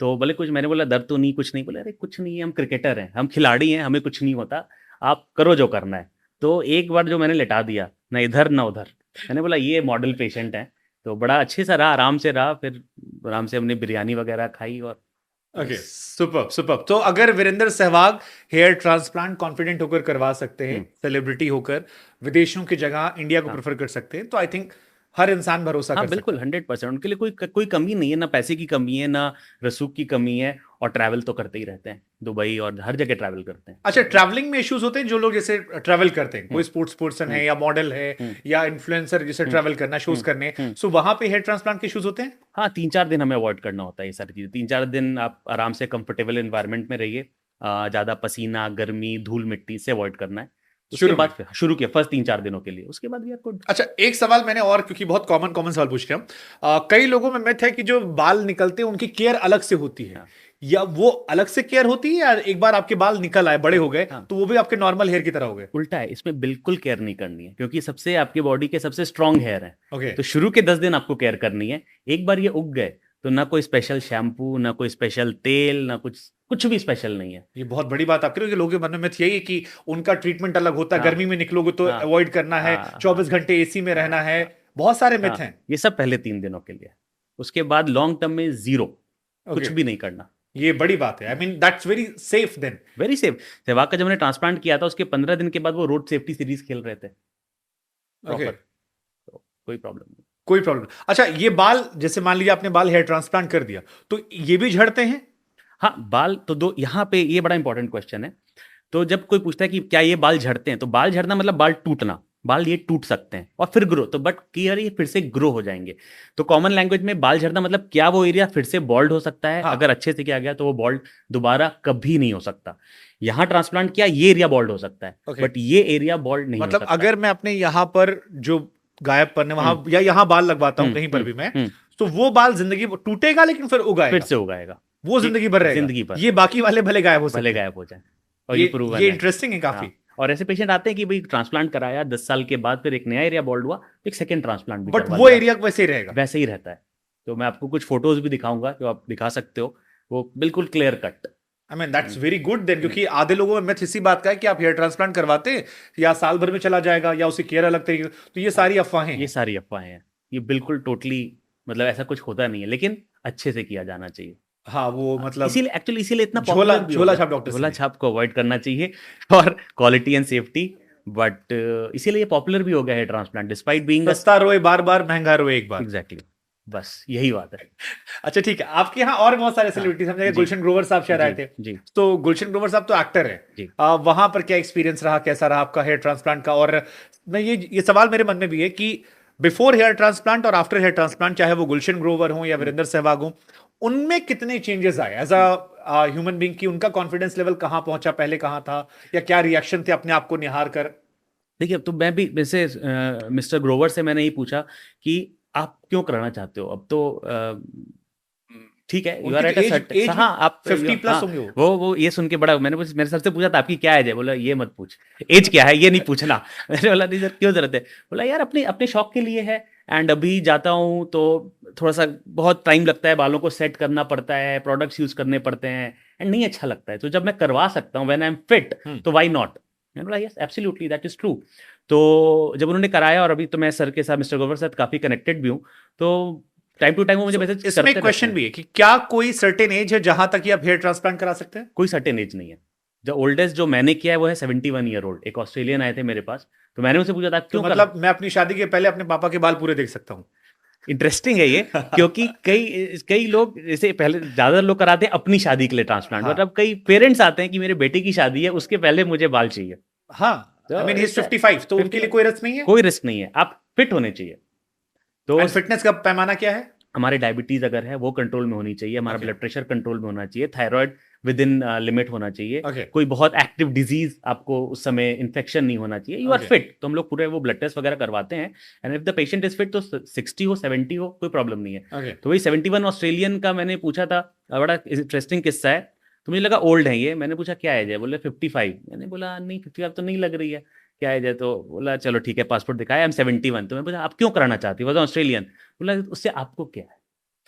तो बोले कुछ, मैंने बोला दर्द तो नहीं, कुछ नहीं। बोले अरे कुछ नहीं है, हम क्रिकेटर हैं, हम खिलाड़ी हैं, हमें कुछ नहीं होता, आप करो जो करना है। तो एक बार जो मैंने लेटा दिया, ना इधर ना उधर, मैंने बोला ये मॉडल पेशेंट है, तो बड़ा अच्छे से रहा, आराम से रहा। फिर आराम से हमने बिरयानी वगैरह खाई, और ओके, सुपर सुपर। तो अगर Virender Sehwag hair transplant confident होकर करवा सकते हैं, सेलिब्रिटी होकर विदेशों की जगह इंडिया को हाँ। प्रेफर कर सकते हैं, तो आई थिंक हर इंसान भरोसा हाँ कर बिल्कुल, सकता 100%। उनके लिए कोई कमी नहीं है, ना पैसे की कमी है, ना रसूख की कमी है, और ट्रैवल तो करते ही रहते हैं, दुबई और हर जगह ट्रैवल करते हैं। है। अच्छा, ट्रैवलिंग में इश्यूज होते हैं? जो लोग जैसे ट्रैवल करते हैं, कोई स्पोर्ट्स पर्सन है या मॉडल है या इन्फ्लुएंसर जिसे ट्रैवल करना, शोज करने, सो वहां पे हेयर ट्रांसप्लांट के इश्यूज होते हैं? हाँ, 3-4 दिन हमें अवॉइड करना होता है ये सारी चीज़ें। 3-4 दिन आप आराम से कंफर्टेबल एनवायरनमेंट में रहिए, ज़्यादा पसीना, गर्मी, धूल मिट्टी से अवॉइड करना है। उसके शुरू बाद फिर शुरू किया फर्स्ट 3-4 दिनों के लिए, उसके बाद वी आर गुड। अच्छा, एक सवाल मैंने और, क्योंकि बहुत कॉमन सवाल पूछ रहे हैं, कई लोगों में मिथ है कि जो बाल निकलते हैं उनकी केयर अलग से होती है, हाँ। या वो अलग से केयर होती है, या एक बार आपके बाल निकल आए, बड़े हो गए, हाँ। तो वो भी आपके नॉर्मल हेयर की तरह हो गए? उल्टा है, इसमें बिल्कुल केयर नहीं करनी है, क्योंकि सबसे आपकी बॉडी के सबसे स्ट्रांग हेयर है। ओके, तो शुरू के 10 दिन आपको केयर करनी है। एक बार ये उग गए तो ना कोई स्पेशल शैम्पू, ना कोई स्पेशल तेल, ना कुछ भी स्पेशल नहीं है। ये बहुत बड़ी बात आप कह रहे हो कि लोगों के मन में मिथ यही है कि उनका ट्रीटमेंट अलग होता है, हाँ। गर्मी में निकलोगे तो हाँ। अवॉइड करना है, हाँ। 24 घंटे एसी में रहना है, बहुत सारे मिथ हाँ, हैं। ये सब पहले 3 दिनों के लिए, उसके बाद लॉन्ग टर्म में जीरो, कुछ Okay. भी नहीं करना। ये बड़ी बात है, I mean that's very safe then. Very safe. Sehwag का जब मैंने ट्रांसप्लांट किया था, उसके 15 दिन के बाद वो रोड सेफ्टी सीरीज खेल रहे थे ओके, प्रॉपर, तो कोई प्रॉब्लम नहीं। कोई प्रॉब्लम। अच्छा, ये बाल, जैसे मान लीजिए आपने बाल हेयर ट्रांसप्लांट कर दिया, तो ये भी झड़ते हैं? हाँ, बाल तो दो, यहाँ पे ये बड़ा इंपॉर्टेंट क्वेश्चन है। तो जब कोई पूछता है कि क्या ये बाल झड़ते हैं, तो बाल झड़ना मतलब बाल टूटना, बाल ये टूट सकते हैं और फिर ग्रो, तो बट कि यार ये फिर से ग्रो हो जाएंगे। तो कॉमन लैंग्वेज में बाल झड़ना मतलब क्या वो एरिया फिर से बॉल्ड हो सकता है। हाँ। अगर अच्छे से किया गया तो वो बॉल्ड दोबारा कभी नहीं हो सकता। यहाँ ट्रांसप्लांट किया, ये एरिया बॉल्ड हो सकता है, Okay. बट ये एरिया बॉल्ड नहीं हो मतलब सकता। अगर मैं अपने यहाँ पर जो गायब वहां या यहाँ बाल लगवाता हूँ कहीं पर भी मैं, तो वो बाल जिंदगी टूटेगा लेकिन फिर उगाएगा, फिर से उगाएगा, वो जिंदगी भर रहेगा। जिंदगी भर। ये बाकी वाले भले गायब हो सकते भले हैं। गायब हो जाए, और ये प्रूवन ये है। इंटरेस्टिंग है काफी। हाँ, और ऐसे पेशेंट आते हैं कि भाई ट्रांसप्लांट कराया 10 साल के बाद, फिर एक नया एरिया बॉल्ड हुआ, एक सेकंड ट्रांसप्लांट भी बट करवा वो लिया। एरिया वैसे ही रहेगा। वैसे ही रहता है। तो मैं आपको कुछ फोटोज भी दिखाऊंगा जो आप दिखा सकते हो। वो बिल्कुल clear cut. I mean that's very good then, क्योंकि आधे लोगों में मिथ इसी बात का है कि आप हेयर ट्रांसप्लांट करवाते हैं या साल भर में चला जाएगा या उसी केयर अलग तरीके, तो ये सारी अफवाहें ये हैं। सारी अफवाहें हैं, ये बिल्कुल टोटली मतलब ऐसा कुछ होता नहीं है, लेकिन अच्छे से किया जाना चाहिए। हाँ, वो मतलब इसीलिए एक्चुअली इसीलिए इतना झोला पॉपुलर भी हो झोला गया। छाप डॉक्टर झोला छाप को अवॉइड करना चाहिए और क्वालिटी एंड सेफ्टी, बट इसीलिए पॉपुलर भी हो गया है ट्रांसप्लांट डिस्पाइट बीइंग सस्ता रोए बार बार, महंगा रोए एक बार। एग्जैक्टली, बस यही बात है। अच्छा ठीक है, आपके यहाँ और बहुत सारे सेलिब्रिटीज हम जी। गुलशन ग्रोवर साहब शायद आए जी, थे। जी। तो गुलशन ग्रोवर साहब तो एक्टर जी। है, वहां पर क्या एक्सपीरियंस रहा, कैसा रहा आपका हेयर ट्रांसप्लांट का? और मैं ये सवाल मेरे मन में भी है कि बिफोर हेयर ट्रांसप्लांट और आफ्टर हेयर ट्रांसप्लांट, चाहे वो गुलशन ग्रोवर हो या वीरेंद्र सहवाग हो, उनमें कितने चेंजेस आए एज अ ह्यूमन बीइंग की? उनका कॉन्फिडेंस लेवल कहां पहुंचा, पहले कहां था, या क्या रिएक्शन थे अपने आप को निहार कर? देखिए, तो मैं भी वैसे मिस्टर ग्रोवर से मैंने यही पूछा कि आप क्यों कराना चाहते हो? अब तो ठीक है, you are at a certain, हाँ आप 50 प्लस हाँ, होंगे वो। वो ये सुन के बड़ा, मैंने मेरे सर से पूछा था आपकी क्या एज है? बोला ये मत पूछ, एज क्या है ये नहीं पूछना। मैंने बोला नहीं सर, क्यों जरूरत है? बोला यार अपने अपने शौक के लिए है, एंड अभी जाता हूँ तो थोड़ा सा बहुत टाइम लगता है, बालों को सेट करना पड़ता है, प्रोडक्ट्स यूज करने पड़ते हैं, एंड नहीं अच्छा लगता है, तो जब मैं करवा सकता हूँ व्हेन आई एम फिट, तो व्हाई नॉट? मैंने बोला yes absolutely that is true. तो जब उन्होंने कराया, और अभी तो मैं सर के साथ, मिस्टर ग्रोवर के साथ काफी कनेक्टेड भी हूँ, तो टाइम टू टाइम वो मुझे मैसेज इसमें करते एक क्वेश्चन रहते भी हैं। है कि क्या कोई सर्टेन एज है जहां तक ये आप हेयर ट्रांसप्लांट करा सकते हैं? कोई सर्टेन एज नहीं है। जो ओल्डेस्ट जो मैंने किया है वो है 71 ईयर ओल्ड। एक ऑस्ट्रेलियन आए थे मेरे पास, तो मैंने उनसे पूछा था तो क्यों मतलब मैं अपनी शादी के पहले अपने पापा के बाल पूरे देख सकता हूँ? इंटरेस्टिंग है ये, क्योंकि कई कई लोग जैसे पहले ज्यादा लोग कराते हैं अपनी शादी के लिए ट्रांसप्लांट, हाँ। मतलब कई पेरेंट्स आते हैं कि मेरे बेटे की शादी है, उसके पहले मुझे बाल चाहिए। हाँ, तो आई मीन ही इज 55, तो उनके लिए कोई रिस्क नहीं है? कोई रिस्क नहीं है, आप फिट होने चाहिए। तो एंड फिटनेस का पैमाना क्या है? हमारे डायबिटीज अगर है वो कंट्रोल में होनी चाहिए, हमारा Okay. ब्लड प्रेशर कंट्रोल में होना चाहिए, थायराइड विद इन लिमिट होना चाहिए, Okay. कोई बहुत एक्टिव डिजीज आपको उस समय इन्फेक्शन नहीं होना चाहिए, यू आर Okay. फिट। तो हम लोग पूरे वो ब्लड टेस्ट वगैरह करवाते हैं, and if the patient is fit, तो 60 हो 70 हो कोई प्रॉब्लम नहीं है। Okay. तो वही 71 ऑस्ट्रेलियन का मैंने पूछा था, बड़ा इंटरेस्टिंग किस्सा है। तो मुझे लगा ओल्ड है ये, मैंने पूछा क्या एज है? बोले 55। मैंने बोला नहीं 55 तो नहीं लग रही है, क्या एज है? तो बोला चलो ठीक है, पासपोर्ट दिखाया, आई एम 71। तो मैं बोला आप क्यों कराना चाहती हो? ऑस्ट्रेलियन। बोला उससे आपको क्या है?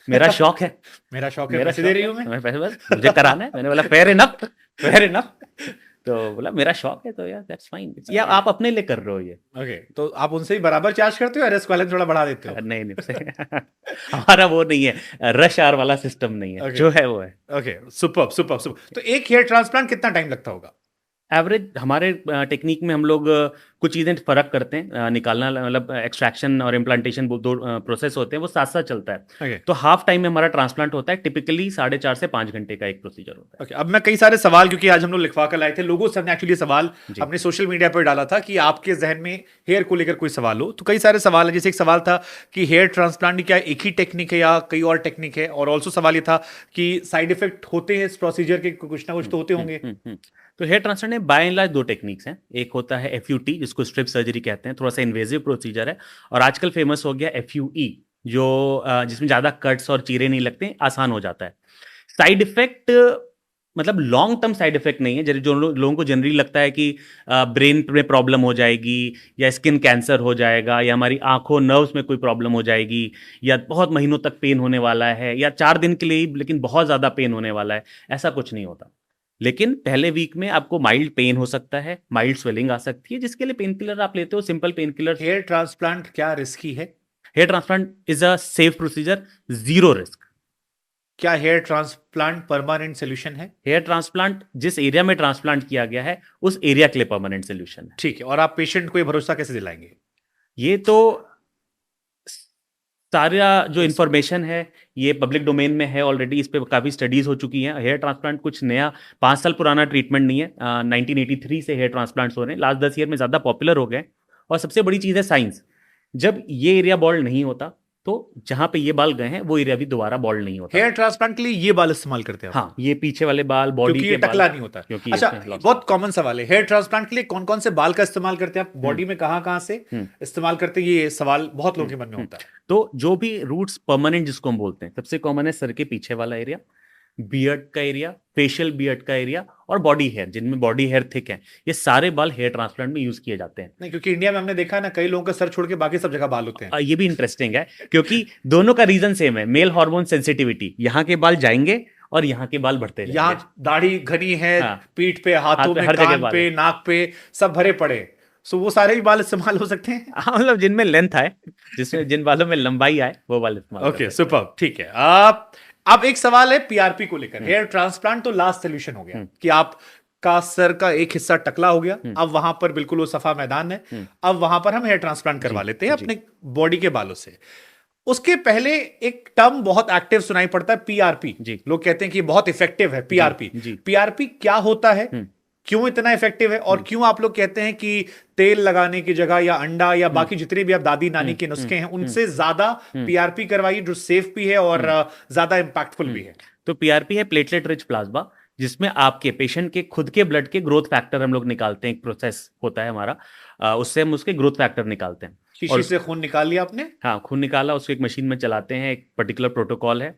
मेरा शौक है, मेरा शौक है, मेरा पैसे दे रही हूँ मैं। पैसे बस मुझे कराना है। मैंने बोला फेयर इनफ, फेयर इनफ। तो बोला मेरा शौक है, तो यार दैट्स फाइन, या आप अपने लिए कर रहे हो ये। ओके, तो आप उनसे ही बराबर चार्ज करते हो या रिस्क वाले थोड़ा बढ़ा देते हो? नहीं नहीं हमारा वो नहीं है, रश आवर वाला सिस्टम नहीं है, Okay. जो है वो है। Okay, super super super. तो एक हेयर ट्रांसप्लांट कितना टाइम लगता होगा? एवरेज हमारे टेक्निक में हम लोग कुछ चीज़ें फर्क करते हैं, निकालना मतलब एक्सट्रैक्शन और इम्प्लांटेशन दो प्रोसेस होते हैं, वो साथ साथ चलता है। ओके तो हाफ टाइम में हमारा ट्रांसप्लांट होता है, टिपिकली 4.5 से 5 घंटे का एक प्रोसीजर होता है। ओके, अब मैं कई सारे सवाल, क्योंकि आज हम लोग लिखवा कर लाए थे, लोगों से हमने एक्चुअली सवाल जी। अपने सोशल मीडिया पर डाला था कि आपके जहन में हेयर को लेकर कोई सवाल हो, तो कई सारे सवाल है। जैसे एक सवाल था कि हेयर ट्रांसप्लांट क्या एक ही टेक्निक है या कई और टेक्निक है, और ऑल्सो सवाल ये था कि साइड इफेक्ट होते हैं इस प्रोसीजर के, कुछ ना कुछ तो होते होंगे। तो हेयर ट्रांसप्लांट में बाय एंड लार्ज 2 टेक्निक्स हैं। एक होता है FUT, जिसको स्ट्रिप सर्जरी कहते हैं, थोड़ा सा इन्वेजिव प्रोसीजर है, और आजकल फेमस हो गया FUE, जो जिसमें ज़्यादा कट्स और चीरे नहीं लगते, आसान हो जाता है। साइड इफेक्ट मतलब लॉन्ग टर्म साइड इफेक्ट नहीं है, जो लोगों को जनरली लगता है कि ब्रेन में प्रॉब्लम हो जाएगी, या स्किन कैंसर हो जाएगा, या हमारी आंखों नर्व्स में कोई प्रॉब्लम हो जाएगी, या बहुत महीनों तक पेन होने वाला है, या 4 दिन के लिए ही लेकिन बहुत ज़्यादा पेन होने वाला है, ऐसा कुछ नहीं होता। लेकिन पहले वीक में आपको माइल्ड पेन हो सकता है, माइल्ड स्वेलिंग आ सकती है, जिसके लिए पेन किलर आप लेते हो, simple pain killer. Hair transplant क्या रिस्की है? Hair transplant is a safe procedure, 0 risk. क्या हेयर ट्रांसप्लांट परमानेंट सोल्यूशन है? हेयर ट्रांसप्लांट जिस एरिया में ट्रांसप्लांट किया गया है उस एरिया के लिए परमानेंट सोल्यूशन है। ठीक है, और आप पेशेंट को ये भरोसा कैसे दिलाएंगे? ये तो सारा जो इन्फॉर्मेशन है ये पब्लिक डोमेन में है ऑलरेडी, इस पे काफ़ी स्टडीज हो चुकी हैं। हेयर ट्रांसप्लांट कुछ नया 5 साल पुराना ट्रीटमेंट नहीं है, 1983 से हेयर ट्रांसप्लांट्स हो रहे हैं, लास्ट 10 ईयर में ज़्यादा पॉपुलर हो गए। और सबसे बड़ी चीज़ है साइंस। जब ये एरिया बॉल्ड नहीं होता, तो जहां पे ये बाल गए हैं वो एरिया भी दोबारा बॉल्ड नहीं होता। हेयर ट्रांसप्लांट के लिए ये बाल इस्तेमाल करते हैं आप? हाँ, ये पीछे वाले बाल, बॉडी क्योंकि के ये टकला बाल, नहीं होता। क्योंकि अच्छा, इसमें loss बहुत कॉमन सवाल है, हेयर ट्रांसप्लांट के लिए कौन कौन से बाल का इस्तेमाल करते हैं आप? बॉडी में कहाँ कहाँ से इस्तेमाल करते हैं? ये सवाल बहुत लोगों के मन में होता है। तो जो भी रूट्स परमानेंट जिसको हम बोलते हैं, सबसे कॉमन है सर के पीछे वाला एरिया, बियर्ड का एरिया, फेशियल बियर्ड का एरिया, और बॉडी हेयर, जिनमें बॉडी हेयर थिक है, ये सारे बाल हेयर ट्रांसप्लांट में यूज किए जाते हैं। नहीं, क्योंकि इंडिया में हमने देखा है ना, कई लोगों का सर छोड़ के बाकी सब जगह बाल होते हैं। ये भी इंटरेस्टिंग है, क्योंकि दोनों का रीजन सेम है, मेल हार्मोन सेंसिटिविटी। यहाँ के बाल जाएंगे और यहाँ के बाल बढ़ते जाएंगे। यहाँ दाढ़ी घनी है, हाँ। पीठ पे, हाथों हाथ पे, में, हर जगह कान बाल पे, है। नाक पे, सब भरे पड़े। सो वो सारे भी बाल इस्तेमाल हो सकते हैं। हाँ, मतलब जिनमें लेंथ आए, जिसमें जिन बालों में लंबाई आए, वो बाल इस्तेमाल कर ओके, सकते हैं। सुपर, ठीक है। अब एक सवाल है पीआरपी को लेकर। हेयर ट्रांसप्लांट तो लास्ट सोल्यूशन हो गया कि आप का सर का एक हिस्सा टकला हो गया, अब वहां पर बिल्कुल वो सफा मैदान है, अब वहां पर हम हेयर ट्रांसप्लांट करवा लेते हैं अपने बॉडी के बालों से। उसके पहले एक टर्म बहुत एक्टिव सुनाई पड़ता है, पीआरपी। जी। लोग कहते हैं कि बहुत इफेक्टिव है पीआरपी। जी। पीआरपी क्या होता है, क्यों इतना इफेक्टिव है, और क्यों आप लोग कहते हैं कि तेल लगाने की जगह या अंडा या बाकी जितने भी आप दादी नानी के नुस्खे हैं उनसे ज्यादा पीआरपी करवाइए, जो सेफ भी है और ज्यादा इंपैक्टफुल भी है। तो पीआरपी है प्लेटलेट रिच प्लाज्मा, जिसमें आपके पेशेंट के खुद के ब्लड के ग्रोथ फैक्टर हम लोग निकालते हैं। एक प्रोसेस होता है हमारा, उससे हम उसके ग्रोथ फैक्टर निकालते हैं। शीशी से खून निकाल लिया आपने? हाँ, खून निकाला, उसको एक मशीन में चलाते हैं, एक पर्टिकुलर प्रोटोकॉल है,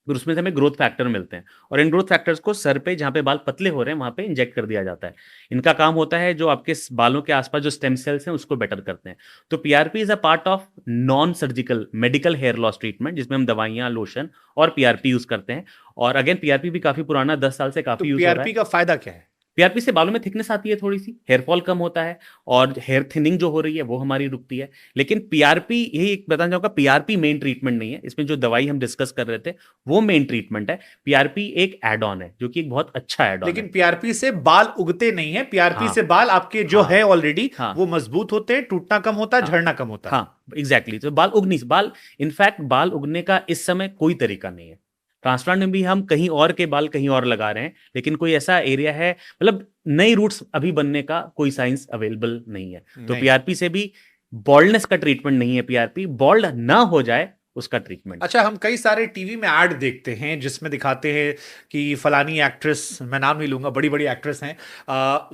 फिर उसमें से हमें ग्रोथ फैक्टर मिलते हैं, और इन ग्रोथ फैक्टर्स को सर पे जहाँ पे बाल पतले हो रहे हैं वहाँ पे इंजेक्ट कर दिया जाता है। इनका काम होता है जो आपके बालों के आसपास जो स्टेम सेल्स हैं उसको बेटर करते हैं। तो PRP is a part of non surgical medical hair loss treatment, जिसमें हम दवाइयाँ, लोशन और पीआरपी यूज करते हैं। और अगेन पीआरपी भी काफी पुराना, 10 साल से तो काफी यूज हो रहा है। पीआरपी का फायदा क्या है? पीआरपी से बालों में थिकनेस आती है, थोड़ी सी हेयर फॉल कम होता है, और हेयर थिनिंग जो हो रही है वो हमारी रुकती है। लेकिन पीआरपी, यही एक बताना चाहूंगा, पीआरपी मेन ट्रीटमेंट नहीं है। इसमें जो दवाई हम डिस्कस कर रहे थे वो मेन ट्रीटमेंट है। पीआरपी एक एड ऑन है, जो कि एक बहुत अच्छा एड ऑन है। लेकिन पीआरपी से बाल उगते नहीं है, पीआरपी हाँ। से बाल आपके जो हाँ। है ऑलरेडी हाँ। वो मजबूत होते हैं, टूटना कम होता है, हाँ। झड़ना कम होता है। हाँ, एग्जैक्टली। तो बाल उगनी, बाल इनफैक्ट बाल उगने का इस समय कोई तरीका नहीं है। ट्रांसप्लांट में भी हम कहीं और के बाल कहीं और लगा रहे हैं, लेकिन कोई ऐसा एरिया है, मतलब नई रूट्स अभी बनने का कोई साइंस अवेलेबल नहीं है। तो नहीं। पीआरपी से भी बॉल्डनेस का ट्रीटमेंट नहीं है, पीआरपी बॉल्ड ना हो जाए उसका ट्रीटमेंट। अच्छा, हम कई सारे टीवी में ऐड देखते हैं जिसमें दिखाते हैं कि फलानी एक्ट्रेस, मैं नाम नहीं लूंगा, बड़ी बड़ी एक्ट्रेस हैं,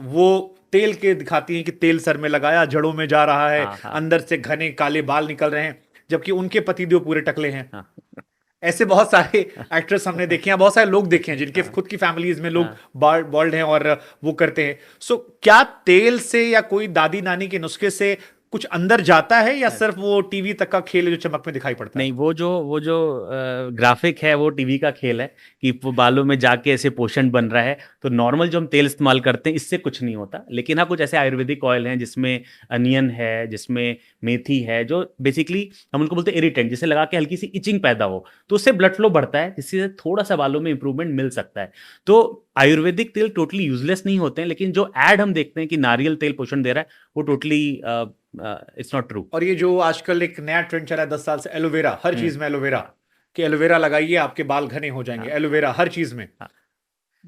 वो तेल के दिखाती हैं कि तेल सर में लगाया, जड़ों में जा रहा है, हाँ। अंदर से घने काले बाल निकल रहे हैं, जबकि उनके पतिदेव पूरे टकले हैं। हाँ। ऐसे बहुत सारे एक्ट्रेस हमने देखे हैं, बहुत सारे लोग देखे हैं जिनके खुद की फैमिलीज में लोग बॉल्ड हैं और वो करते हैं। सो क्या तेल से या कोई दादी नानी के नुस्खे से कुछ अंदर जाता है, या सिर्फ वो टीवी तक का खेल है जो चमक में दिखाई पड़ता है? नहीं, वो जो ग्राफिक है वो टीवी का खेल है कि वो बालों में जाके ऐसे पोषण बन रहा है। तो नॉर्मल जो हम तेल इस्तेमाल करते हैं इससे कुछ नहीं होता। लेकिन हाँ, कुछ ऐसे आयुर्वेदिक ऑयल हैं जिसमें अनियन है, जिसमें मेथी है, जो बेसिकली हम उनको बोलते हैं इरिटेंट, जिसे लगा के हल्की सी इचिंग पैदा हो तो उससे ब्लड फ्लो बढ़ता है, जिससे थोड़ा सा बालों में इंप्रूवमेंट मिल सकता है। तो आयुर्वेदिक तेल टोटली यूजलेस नहीं होते हैं, लेकिन जो एड हम देखते हैं कि नारियल तेल पोषण दे रहा है, वो टोटली इट्स नॉट ट्रू। और ये जो आजकल एक नया ट्रेंड चला है 10 साल से, एलोवेरा, हर चीज में एलोवेरा, कि एलोवेरा लगाइए आपके बाल घने हो जाएंगे, एलोवेरा हर चीज में।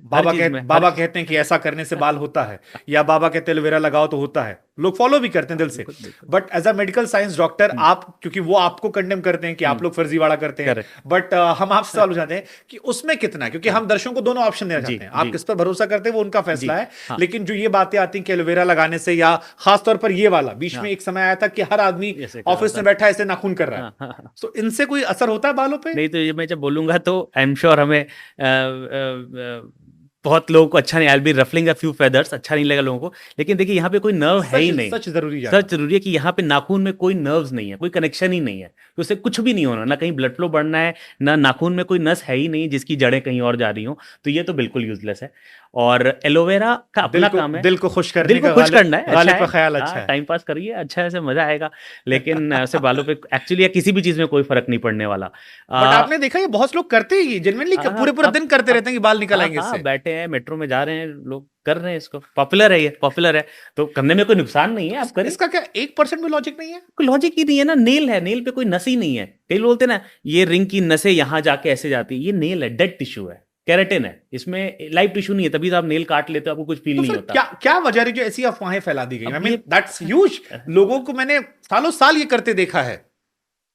बाबा कहते हैं कि ऐसा करने से बाल होता है, या बाबा कहते हैं एलोवेरा लगाओ तो होता है, लोग फॉलो भी करते हैं दिल से। But as a medical science doctor, आप, क्योंकि वो आपको कंडेम करते हैं कि आप लोग फर्जीवाड़ा करते हैं, बट हम आपसे सवाल पूछते हैं कि उसमें कितना है, क्योंकि हम दर्शकों को दोनों ऑप्शन देना चाहते हैं। आप किस पर भरोसा करते हैं वो उनका फैसला है। लेकिन जो ये बातें आती हैं कि एलोवेरा लगाने से, या खासतौर पर ये वाला, बीच में एक समय आया था कि हर आदमी ऑफिस में बैठा ऐसे नाखून कर रहा है, तो इनसे कोई असर होता है बालों पे? नहीं, तो ये मैं जब बोलूंगा तो आई एम श्योर हमें बहुत लोगों को अच्छा नहीं, I be ruffling a few feathers, अच्छा नहीं लगा लोगों को। लेकिन देखिए, यहाँ पे कोई नर्व है ही नहीं। सच जरूरी है, सच जरूरी है कि यहाँ पे नाखून में कोई नर्व्स नहीं है, कोई कनेक्शन ही नहीं है, तो उससे कुछ भी नहीं होना, ना कहीं ब्लड फ्लो बढ़ना है, ना नाखून में कोई नस है ही नहीं जिसकी जड़ें कहीं और जा रही हो। तो ये तो बिल्कुल यूजलेस है। और एलोवेरा का अपना काम है, दिल को खुश करने दिल को खुश करना है, गालिब अच्छा का ख्याल है, अच्छा है, टाइम पास करिए, अच्छा है, ऐसे मजा आएगा। लेकिन ऐसे बालों पे एक्चुअली किसी भी चीज में कोई फर्क नहीं पड़ने वाला। बट आपने देखा ये बहुत लोग करते ही जेन्युइनली, पूरे पूरे दिन करते रहते हैं कि बाल निकल आएंगे इससे। बैठे हैं, मेट्रो में जा रहे हैं लोग, कर रहे हैं इसको, पॉपुलर है, ये पॉपुलर है, तो करने में कोई नुकसान नहीं है, आप करें। इसका क्या 1% भी लॉजिक नहीं है? कोई लॉजिक ही नहीं है ना, नेल है, नेल पे कोई नस ही नहीं है। कई लोग बोलते हैं ना, ये रिंग की नसें यहाँ जाके ऐसे जाती है, ये नेल है, डेड टिश्यू है, केराटिन है, इसमें लाइव टिश्यू नहीं है, तभी तो आप नेल काट लेते हो, आपको कुछ फील तो नहीं फिर होता। क्या वजह है जो ऐसी अफवाहें फैला दी गई? आई मीन दैट्स ह्यूज। लोगों को मैंने सालों साल ये करते देखा है।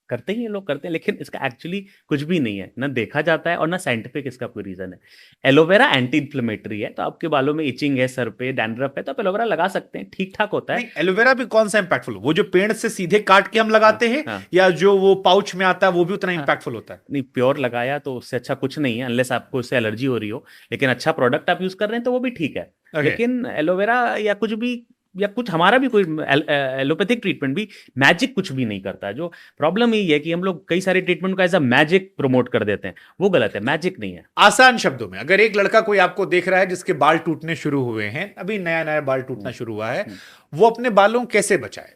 करते ही लोग करते हैं, लेकिन इसका एक्चुअली कुछ भी नहीं है, ना देखा जाता है और ना साइंटिफिक इसका कोई रीजन है। एलोवेरा एंटी इन्फ्लेमेटरी है, तो आपके बालों में इचिंग है, सर पे डैंड्रफ है, तो आप एलोवेरा लगा सकते हैं, ठीक ठाक होता है। नहीं, एलोवेरा भी कौन सा इंपैक्टफुल? वो जो पेड़ से सीधे काट के हम लगाते हैं, या जो वो पाउच में आता है वो भी उतना इंपैक्टफुल होता है? नहीं, प्योर लगाया तो उससे अच्छा कुछ नहीं है, अनलेस आपको उससे एलर्जी हो रही हो। लेकिन अच्छा प्रोडक्ट आप यूज कर रहे हैं तो वो भी ठीक है। लेकिन एलोवेरा या कुछ भी या कुछ हमारा भी कोई एलोपैथिक ट्रीटमेंट भी मैजिक कुछ भी नहीं करता है। जो प्रॉब्लम यही है कि हम लोग कई सारे ट्रीटमेंट को एज अ मैजिक प्रमोट कर देते हैं, वो गलत है, मैजिक नहीं है। आसान शब्दों में, अगर एक लड़का कोई आपको देख रहा है जिसके बाल टूटने शुरू हुए हैं, अभी नया नया बाल टूटना शुरू हुआ है, वो अपने बालों कैसे बचाए?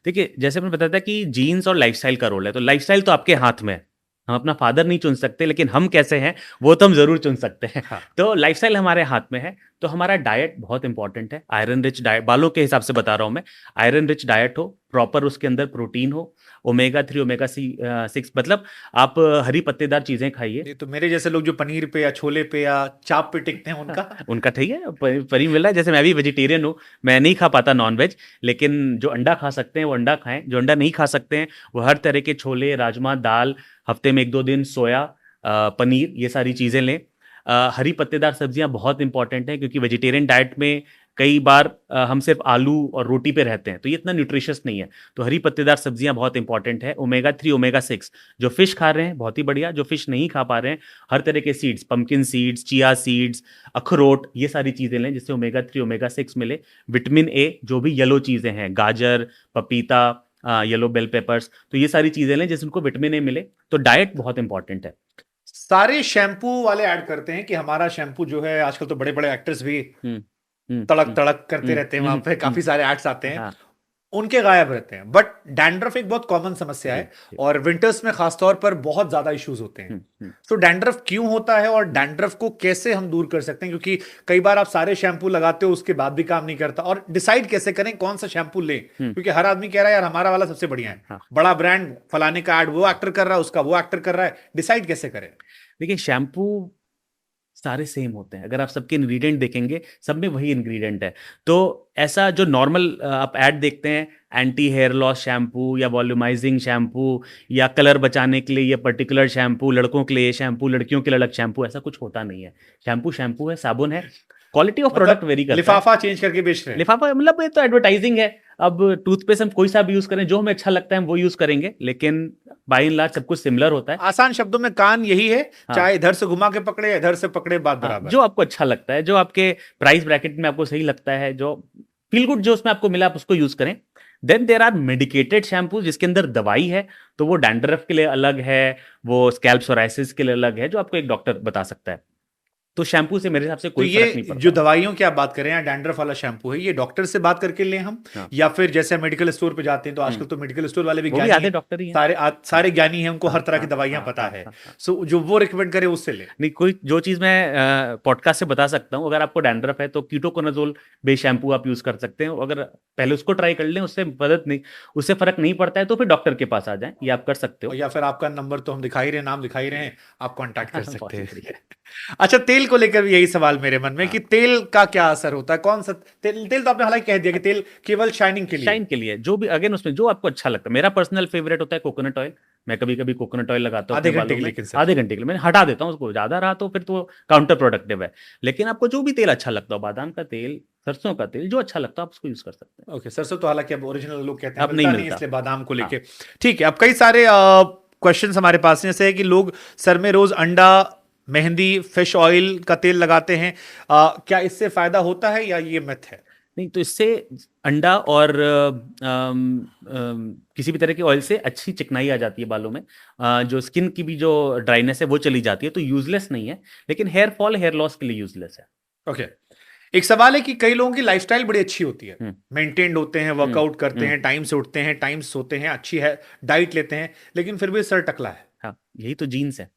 देखिए, जैसे मैंने बताया था कि जीन्स और लाइफस्टाइल का रोल है, तो लाइफस्टाइल तो आपके हाथ में है। हम अपना फादर नहीं चुन सकते, लेकिन हम कैसे हैं वो तो हम जरूर चुन सकते हैं। हाँ। तो लाइफस्टाइल हमारे हाथ में है। तो हमारा डाइट बहुत इंपॉर्टेंट है, आयरन रिच डाइट, बालों के हिसाब से बता रहा हूं मैं। आयरन रिच डाइट हो, प्रॉपर उसके अंदर प्रोटीन हो, ओमेगा 3 ओमेगा 6, मतलब आप हरी पत्तेदार चीजें खाइए। ये तो मेरे जैसे लोग जो पनीर पे या छोले पे या चाप पे टिकते हैं उनका उनका ठीक है, परी मिल रहा है। जैसे मैं भी वेजिटेरियन हूँ, मैं नहीं खा पाता नॉन वेज, लेकिन जो अंडा खा सकते हैं वो अंडा खाएं, जो अंडा नहीं खा सकते हैं वो हर तरह के छोले, राजमा, दाल, हफ्ते में 1-2 दिन सोया, पनीर, ये सारी चीज़ें लें। हरी पत्तेदार सब्जियां बहुत इंपॉर्टेंट हैं, क्योंकि वेजिटेरियन डाइट में कई बार हम सिर्फ आलू और रोटी पे रहते हैं, तो ये इतना न्यूट्रिशियस नहीं है। तो हरी पत्तेदार सब्जियां बहुत इंपॉर्टेंट है। ओमेगा 3 ओमेगा 6, जो फिश खा रहे हैं बहुत ही बढ़िया, जो फिश नहीं खा पा रहे हैं हर तरह के seeds, pumpkin seeds, chia seeds, अखरोट, ये सारी चीज़ें लें जिससे ओमेगा 3 ओमेगा 6 मिले। विटामिन ए, जो भी येलो चीज़ें हैं, गाजर, पपीता, येलो बेल पेपर्स, तो ये सारी चीज़ें लें जिससे उनको विटामिन ए मिले। तो डाइट बहुत इंपॉर्टेंट है। सारे शैम्पू वाले ऐड करते हैं कि हमारा शैम्पू जो है, आजकल तो बड़े बड़े एक्टर्स भी तड़क तड़क करते रहते हैं, वहां पे काफी सारे एड्स आते हैं, हाँ। उनके गायब रहते हैं। बट डैंड्रफ एक बहुत कॉमन समस्या है, और विंटर्स में खासतौर पर बहुत ज्यादा इश्यूज होते हैं। तो डैंड्रफ क्यों होता है और डैंड्रफ को कैसे हम दूर कर सकते हैं? क्योंकि कई बार आप सारे शैम्पू लगाते हो, उसके बाद भी काम नहीं करता, और डिसाइड कैसे करें कौन सा शैम्पू लें? क्योंकि हर आदमी कह रहा है यार हमारा वाला सबसे बढ़िया है, हाँ। बड़ा ब्रांड फलाने का एड वो एक्टर कर रहा है, उसका वो एक्टर कर रहा है, डिसाइड कैसे करें? देखिए, शैम्पू सारे सेम होते हैं, अगर आप सबके इंग्रेडिएंट देखेंगे सब में वही इंग्रेडिएंट है। तो ऐसा जो नॉर्मल आप ऐड देखते हैं, एंटी हेयर लॉस शैम्पू या वॉल्यूमाइजिंग शैम्पू या कलर बचाने के लिए ये पर्टिकुलर शैम्पू, लड़कों के लिए ये शैम्पू, लड़कियों के लिए अलग शैम्पू, ऐसा कुछ होता नहीं है। शैम्पू शैम्पू है, साबुन है, क्वालिटी ऑफ प्रोडक्ट वेरी करता है। लिफाफा चेंज करके बेच रहे हैं। लिफाफा मतलब ये तो एडवर्टाइजिंग है। अब टूथपेस्ट हम कोई सा भी यूज करें, जो हमें अच्छा लगता है हम वो यूज करेंगे, लेकिन बाय एंड लार्ज सब कुछ सिमिलर होता है। आसान शब्दों में कान यही है, हाँ। चाहे इधर से घुमा के पकड़े, इधर से पकड़े, बात बराबर। जो आपको अच्छा लगता है, जो आपके प्राइस ब्रैकेट में आपको सही लगता है, जो फील गुड जो उसमें आपको मिला, आप उसको यूज करें। Then there are medicated shampoo जिसके अंदर दवाई है, तो वो डैंड्रफ के लिए अलग है, वो स्कैल्प सोराइसिस के लिए अलग है, जो आपको एक डॉक्टर बता सकता है। तो शैम्पू से मेरे हिसाब से तो कोई फर्क नहीं ये पड़ता। जो दवाइयों की आप बात करें, या डैंड्रफ वाला शैम्पू है, ये डॉक्टर से बात करके लें हम, हाँ। या फिर जैसे मेडिकल स्टोर पे जाते हैं, तो आजकल तो मेडिकल स्टोर वाले भी वो भी ज्ञानी आधे हैं, डॉक्टर ही हैं। सारे ज्ञानी हैं, उनको हर तरह की हाँ, दवाइयां हाँ, पता हाँ, है। हाँ, हाँ। सो जो वो रिकमेंड करे उससे ले। नहीं, कोई जो चीज़ मैं पॉडकास्ट से बता सकता हूँ, अगर आपको डैंड्रफ है तो कीटोकोनाजोल बेस्ड शैम्पू आप यूज कर सकते हैं। अगर पहले उसको ट्राई कर लें, उससे फर्क नहीं पड़ता है, तो फिर डॉक्टर के पास आ जाएं, ये आप कर सकते हो। या फिर आपका नंबर तो हम दिखा ही रहे हैं, नाम दिखा ही रहे हैं, आप कांटेक्ट कर सकते बहुत हैं। शुक्रिया। अच्छा, तेल को लेकर भी यही सवाल मेरे मन में कि तेल का क्या असर होता है? कौन सा तेल तो आपने हालांकि कह दिया कि तेल केवल शाइनिंग के लिए। शाइन के लिए, जो भी अगेन उसमें जो आपको अच्छा लगता है। मेरा पर्सनल फेवरेट होता है कोकोनट ऑयल। मैं कभी कभी कोकोनट ऑयल लगाता हूँ आधे अपने घंटे बालों के में, लिए, लेकिन सिर्फ आधे घंटे के लिए मैंने हटा देता हूँ उसको। ज्यादा रहा तो फिर तो काउंटर प्रोडक्टिव है। लेकिन आपको जो भी तेल अच्छा लगता हो, बादाम का तेल, सरसों का तेल, जो अच्छा लगता है आप उसको यूज कर सकते हैं। ओके, सरसों तो हालांकि अब ओरिजिनल लोग कहते हैं अब नहीं मिलता नहीं, मिलता। इसलिए बादाम को हाँ। लेके ठीक है। अब कई सारे क्वेश्चंस हमारे पास हैं, जैसे है कि लोग सर में रोज अंडा, मेहंदी, फिश ऑयल का तेल लगाते हैं, क्या इससे फायदा होता है या ये मिथ है? नहीं, तो इससे अंडा और किसी भी तरह के ऑयल से अच्छी चिकनाई आ जाती है बालों में। जो स्किन की भी जो ड्राइनेस है वो चली जाती है, तो यूजलेस नहीं है, लेकिन हेयर फॉल, हेयर लॉस के लिए यूजलेस है। ओके, एक सवाल है कि कई लोगों की लाइफस्टाइल बड़ी अच्छी होती है, हम्म। मेंटेन्ड होते हैं, वर्कआउट करते हैं, टाइम से उठते हैं, टाइम से सोते हैं, अच्छी है डाइट लेते हैं, लेकिन फिर भी सर टकला है। हाँ, यही तो जीन्स है,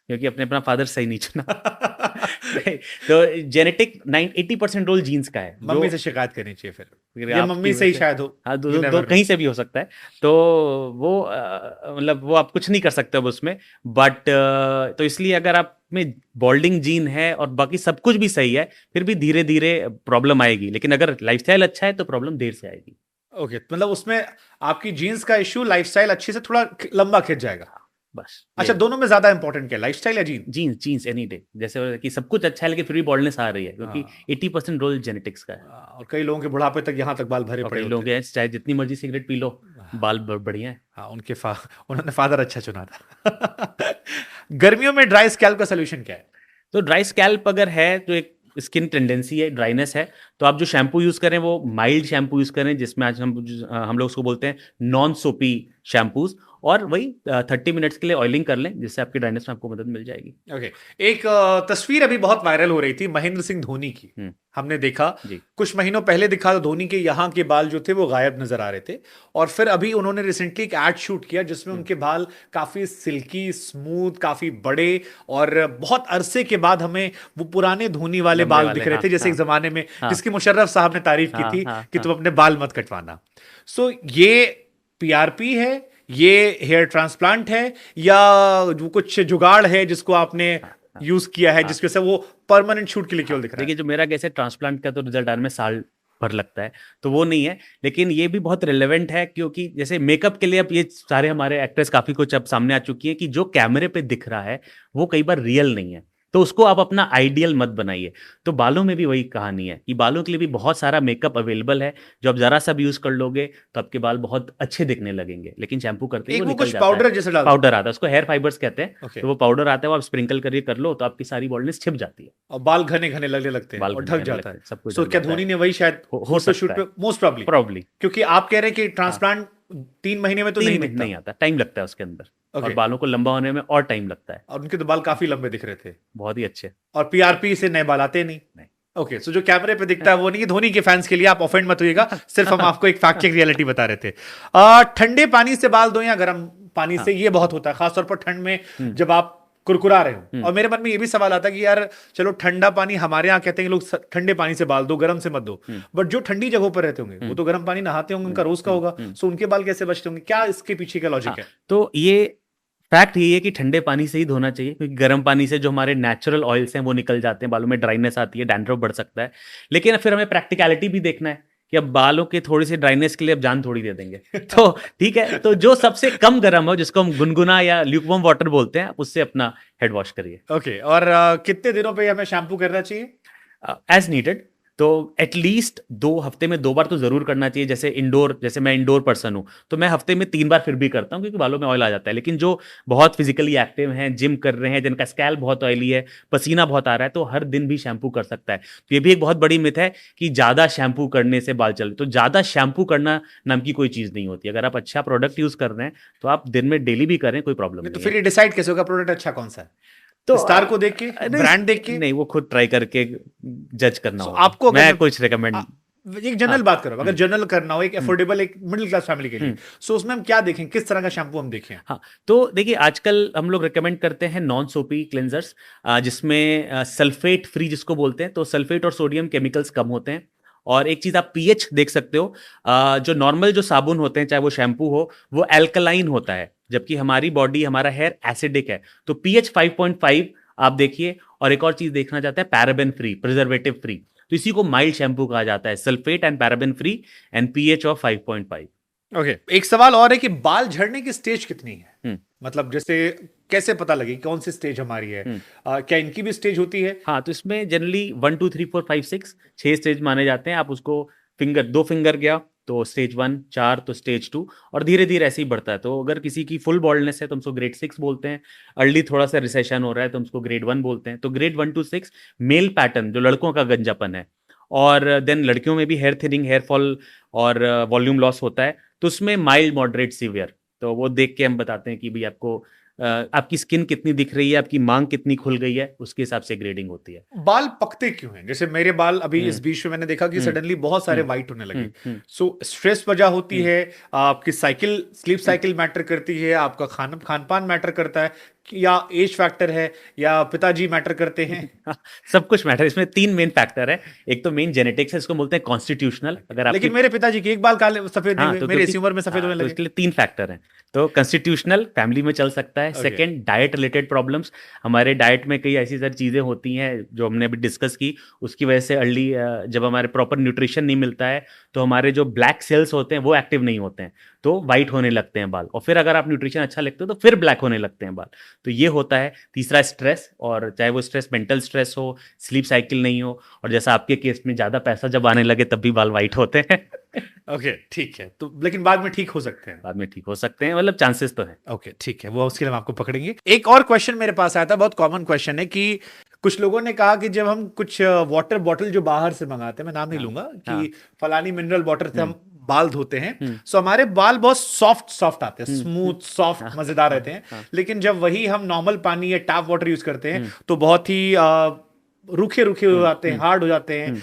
क्योंकि अपने अपना फादर सही नहीं चुना। तो जेनेटिक 80% रोल जीन्स का है। मम्मी से शिकायत करनी चाहिए फिर, या आपकी मम्मी से ही वजह शायद हो। हाँ, You never know. कहीं से भी हो सकता है। तो वो मतलब वो आप कुछ नहीं कर सकते अब उसमें। बट तो इसलिए अगर आप में बॉल्डिंग जीन है और बाकी सब कुछ भी सही है, फिर भी धीरे धीरे प्रॉब्लम आएगी। लेकिन अगर लाइफस्टाइल अच्छा है तो प्रॉब्लम देर से आएगी। ओके, मतलब उसमें आपकी जीन्स का इश्यू लाइफस्टाइल अच्छी से थोड़ा लंबा खिंच जाएगा। बस। अच्छा, दोनों में ज्यादा इंपॉर्टेंट क्या, लाइफस्टाइल या जीन? Jeans any day. जैसे कि सब कुछ अच्छा है लेकिन फिर भी बॉल्डनेस आ रही है, क्योंकि 80% रोल जेनेटिक्स का है। और कई लोगों के बुढ़ापे तक यहाँ तक बाल भरे और पड़े कई होते लोग हैं चाहे जितनी मर्जी सिगरेट पी लो, बाल बढ़िया है। हाँ, उन्होंने फादर अच्छा चुना था। गर्मियों में ड्राई स्कैल्प का सोल्यूशन क्या है? तो ड्राई स्कैल्प अगर है तो एक स्किन टेंडेंसी है, ड्राइनेस है, तो आप जो शैम्पू यूज़ करें वो माइल्ड शैम्पू यूज़ करें, जिसमें आज हम लोग उसको बोलते हैं नॉन सोपी शैम्पूज, और वही 30 मिनट्स के लिए ऑयलिंग कर लें, जिससे आपकी ड्राइनेस में आपको मदद मिल जाएगी। ओके। एक तस्वीर अभी बहुत वायरल हो रही थी महेंद्र सिंह धोनी की, हमने देखा जी। कुछ महीनों पहले दिखा तो धोनी के यहाँ के बाल जो थे वो गायब नजर आ रहे थे, और फिर अभी उन्होंने रिसेंटली एक एड शूट किया जिसमें उनके बाल काफी सिल्की स्मूथ, काफी बड़े, और बहुत अरसे के बाद हमें वो पुराने धोनी वाले लंबे बाल वाले, दिख रहे हाँ, थे, जैसे एक हाँ, जमाने में हाँ। जिसकी मुशर्रफ साहब ने तारीफ की हाँ, थी हाँ, कि हाँ। तुम अपने बाल मत कटवाना। सो ये पीआरपी है, ये हेयर ट्रांसप्लांट है, या वो कुछ जुगाड़ है जिसको आपने यूज किया है, जिसकी वजह से वो परमानेंट शूट के लिए केवल दिख रहा है? देखिए, जो मेरा कैसे ट्रांसप्लांट का तो रिजल्ट आने में साल भर लगता है, तो वो नहीं है, लेकिन ये भी बहुत रिलेवेंट है, क्योंकि जैसे मेकअप के लिए अब ये सारे हमारे एक्ट्रेस काफ़ी कुछ अब सामने आ चुकी हैं कि जो कैमरे पे दिख रहा है वो कई बार रियल नहीं है, तो उसको आप अपना आइडियल मत बनाइए। तो बालों में भी वही कहानी है कि बालों के लिए भी बहुत सारा मेकअप अवेलेबल है, जो आप ज़रा सा भी यूज़ कर लोगे तो आपके बाल बहुत अच्छे दिखने लगेंगे, लेकिन शैम्पू करते ही एक वो वो निकल कुछ जाता पाउडर है। जैसे डालते पाउडर आता है, उसको हेयर फाइबर्स कहते हैं। Okay. तो वो पाउडर आता है, वो आप स्प्रिंकल करके कर लो तो आपकी सारी बॉल्डनेस छिप जाती है, और बाल घने घने लगने लगते हैं बाल और घने ढक घने जाता लगते है। हैं, सब कुछ सो ढक क्या जाता है। धोनी ने वही शायद हो फोटोशूट सकता पे है, मोस्ट प्रॉब्ली, प्रॉब्ली क्योंकि आप कह रहे हैं कि ट्रांसप्लांट 3 महीने में तो नहीं दिखता, नहीं आता, टाइम लगता है उसके अंदर, और Okay. बालों को लंबा होने में और टाइम लगता है। और उनके तो बाल काफी लंबे दिख रहे थे, बहुत ही अच्छे। और पीआरपी से नए बाल आते नहीं। नहीं। ओके, सो जो कैमरे पे दिखता है वो नहीं है। धोनी के फैंस के लिए आप ऑफेंड मत होइएगा, सिर्फ हम आपको एक फैक्ट चेक रियलिटी बता रहे थे। ठंडे पानी से बाल धो या गर्म पानी से, ये बहुत होता है खासतौर पर ठंड में जब आप कुरकुरा रहे हो। और मेरे मन में ये भी सवाल आता है कि यार चलो ठंडा पानी, हमारे यहाँ कहते हैं कि लोग ठंडे पानी से बाल दो, गर्म से मत दो, बट जो ठंडी जगहों पर रहते होंगे वो तो गर्म पानी नहाते होंगे, उनका रोज का होगा, सो उनके बाल कैसे बचते होंगे? क्या इसके पीछे का लॉजिक है? तो ये फैक्ट ये है कि ठंडे पानी से ही धोना चाहिए, क्योंकि गर्म पानी से जो हमारे नेचुरल ऑयल्स हैं वो निकल जाते हैं, बालों में ड्राइनेस आती है, डैंड्रफ बढ़ सकता है। लेकिन फिर हमें प्रैक्टिकलिटी भी देखना है कि अब बालों के थोड़ी सी ड्राइनेस के लिए अब जान थोड़ी दे देंगे। तो ठीक है, तो जो सबसे कम गर्म हो, जिसको हम गुनगुना या ल्यूकवार्म वाटर बोलते हैं, उससे अपना हेड वॉश करिए। ओके, और कितने दिनों पे हमें शैम्पू करना चाहिए? एज नीडेड, तो एटलीस्ट 2 हफ्ते में 2 बार तो जरूर करना चाहिए। जैसे मैं इंडोर पर्सन हूं, तो मैं हफ्ते में 3 बार फिर भी करता हूं, क्योंकि बालों में ऑयल आ जाता है। लेकिन जो बहुत फिजिकली एक्टिव हैं, जिम कर रहे हैं, जिनका स्कैल्प बहुत ऑयली है, पसीना बहुत आ रहा है, तो हर दिन भी शैम्पू कर सकता है। तो ये भी एक बहुत बड़ी मिथ है कि ज्यादा शैम्पू करने से बाल चले, तो ज्यादा शैम्पू करना नाम की कोई चीज नहीं होती। अगर आप अच्छा प्रोडक्ट यूज कर रहे हैं तो आप दिन में डेली भी करें, कोई प्रॉब्लम तो नहीं फिर है। ये डिसाइड कैसे होगा प्रोडक्ट अच्छा कौन सा है? तो स्टार को देख के, नहीं, ब्रांड देख के? नहीं, वो खुद ट्राई करके जज करना होगा। आपको अगर मैं कुछ रिकमेंड एक जनरल बात करो, अगर जनरल करना हो एक अफोर्डेबल, एक मिडिल क्लास फैमिली के लिए, सो उसमें हम क्या देखें, किस तरह का शैम्पू हम देखें? हाँ, तो देखिए, आजकल हम लोग रिकमेंड करते हैं नॉन सोपी क्लेंजर्स, जिसमें सल्फेट फ्री जिसको बोलते हैं, तो सल्फेट और सोडियम केमिकल्स कम होते हैं। और एक चीज आप पीएच देख सकते हो, जो नॉर्मल जो साबुन होते हैं, चाहे वो शैम्पू हो, वो एल्कलाइन होता है, जबकि हमारी बॉडी, हमारा हेयर एसिडिक है। तो पीएच 5.5 आप देखिए। और एक और चीज देखना चाहते हैं, पैराबेन फ्री, प्रिजर्वेटिव फ्री, तो इसी को माइल्ड शैम्पू कहा जाता है, sulphate and paraben free and pH of 5.5। Okay, एक सवाल और है कि बाल झड़ने की स्टेज कितनी है? मतलब जैसे कैसे पता लगे कौन सी स्टेज हमारी है? क्या इनकी भी स्टेज होती है? हाँ, तो इसमें जनरली 1 2 3 4 5 6 स्टेज माने जाते हैं। आप उसको 2 फिंगर गया तो स्टेज 1, 4 तो स्टेज 2, और धीरे धीरे ऐसे ही बढ़ता है। तो अगर किसी की फुल बॉल्डनेस है तो हम उसको ग्रेड 6 बोलते हैं, अर्ली थोड़ा सा रिसेशन हो रहा है तो हम उसको ग्रेड 1 बोलते हैं। तो ग्रेड 1 to 6 मेल पैटर्न, जो लड़कों का गंजापन है, और देन लड़कियों में भी हेयर थिनिंग, हेयर फॉल और वॉल्यूम लॉस होता है, तो उसमें माइल्ड, मॉडरेट, सीवियर, तो वो देख के हम बताते हैं कि भाई आपको आपकी स्किन कितनी दिख रही है, आपकी मांग कितनी खुल गई है, उसके हिसाब से ग्रेडिंग होती है। बाल पकते क्यों हैं? जैसे मेरे बाल अभी इस बीच में मैंने देखा कि सडनली बहुत सारे वाइट होने लगे। सो स्ट्रेस वजह होती है, आपकी साइकिल, स्लीप साइकिल मैटर करती है, आपका खान पान मैटर करता है, या एज फैक्टर है, या पिताजी मैटर करते हैं? सब कुछ मैटर। इसमें 3 मेन फैक्टर है। एक तो मेन जेनेटिक्स है, इसको बोलते हैं कॉन्स्टिट्यूशनल। अगर लेकिन मेरे पिताजी के एक बाल काले सफेद नहीं हुए, तो मेरे इसी उम्र में सफेद होने तो लगे। इसके लिए 3 फैक्टर हैं। तो कॉन्स्टिट्यूशनल, फैमिली में चल सकता है। Okay. Second, diet related problems. हमारे डाइट में कई ऐसी सारी चीज़ें होती हैं जो हमने अभी डिस्कस की, उसकी वजह से अर्ली जब हमारे प्रॉपर न्यूट्रिशन नहीं मिलता है तो हमारे जो ब्लैक सेल्स होते हैं वो एक्टिव नहीं होते हैं, तो वाइट होने लगते हैं बाल। और फिर अगर आप न्यूट्रिशन अच्छा लेते हो तो फिर ब्लैक होने लगते हैं बाल। तो ये होता है। तीसरा, स्ट्रेस, और चाहे वो स्ट्रेस मेंटल स्ट्रेस हो, स्लीप साइकिल नहीं हो, और जैसा आपके केस में ज़्यादा पैसा जब आने लगे तब भी बाल वाइट होते हैं। ओके, ठीक है। तो लेकिन बाद में ठीक हो सकते हैं? बाद में ठीक हो सकते हैं, मतलब चांसेस तो है। ओके, ठीक है, वो उसके लिए हम आपको पकड़ेंगे। एक और क्वेश्चन मेरे पास आया था, बहुत कॉमन क्वेश्चन है कि कुछ लोगों ने कहा कि जब हम कुछ वाटर बॉटल जो बाहर से मंगाते हैं, मैं नाम नहीं लूंगा, कि फलानी मिनरल वाटर से हम बाल धोते हैं, सो हमारे बाल बहुत सॉफ्ट आते हैं, स्मूथ सॉफ्ट मजेदार रहते हैं। लेकिन जब वही हम नॉर्मल पानी या टैप वाटर यूज करते हैं तो बहुत ही रूखे हो जाते हैं, हार्ड हो जाते हैं,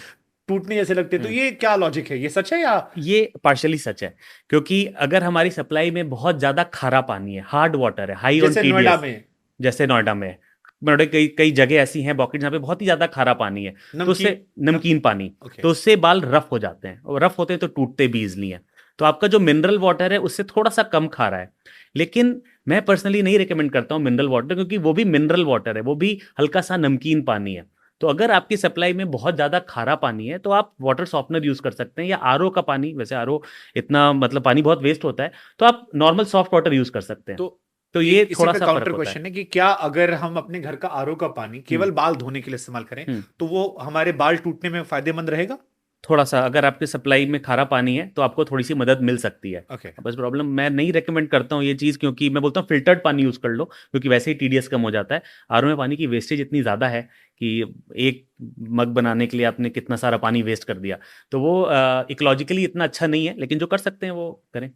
टूटने जैसे लगते हैं। तो ये क्या लॉजिक है, ये सच है या? ये पार्शियली सच है, क्योंकि अगर हमारी सप्लाई में बहुत ज्यादा खारा पानी है, हार्ड वाटर है, हाई ऑन जैसे नोएडा में, जैसे नोएडा में कई जगह ऐसी हैं पॉकेट जहाँ पे बहुत ही ज्यादा खारा पानी है, तो उससे नमकीन पानी, तो उससे बाल रफ हो जाते हैं, और रफ होते हैं तो टूटते भी इजली हैं। तो आपका जो मिनरल वाटर है उससे थोड़ा सा कम खारा है, लेकिन मैं पर्सनली नहीं रिकमेंड करता हूँ मिनरल वाटर, क्योंकि वो भी मिनरल वाटर है, वो भी हल्का सा नमकीन पानी है। तो अगर आपकी सप्लाई में बहुत ज़्यादा खारा पानी है तो आप वाटर सॉफ्टनर यूज़ कर सकते हैं, या आरओ का पानी, वैसे आरओ इतना मतलब पानी बहुत वेस्ट होता है, तो आप नॉर्मल सॉफ्ट वाटर यूज़ कर सकते हैं। तो ये थोड़ा सा काउंटर क्वेश्चन है कि क्या अगर हम अपने घर का आरओ का पानी केवल बाल धोने के लिए इस्तेमाल करें तो वो हमारे बाल टूटने में फायदेमंद रहेगा? थोड़ा सा, अगर आपके सप्लाई में खारा पानी है तो आपको थोड़ी सी मदद मिल सकती है। बस प्रॉब्लम, मैं नहीं रेकमेंड करता हूँ ये चीज़, क्योंकि मैं बोलता हूँ फिल्टर्ड पानी यूज़ कर लो, क्योंकि वैसे ही टीडीएस कम हो जाता है। आरओ में पानी की वेस्टेज इतनी ज़्यादा है कि एक मग बनाने के लिए आपने कितना सारा पानी वेस्ट कर दिया, तो वो इकोलॉजिकली इतना अच्छा नहीं है, लेकिन जो कर सकते हैं वो करें।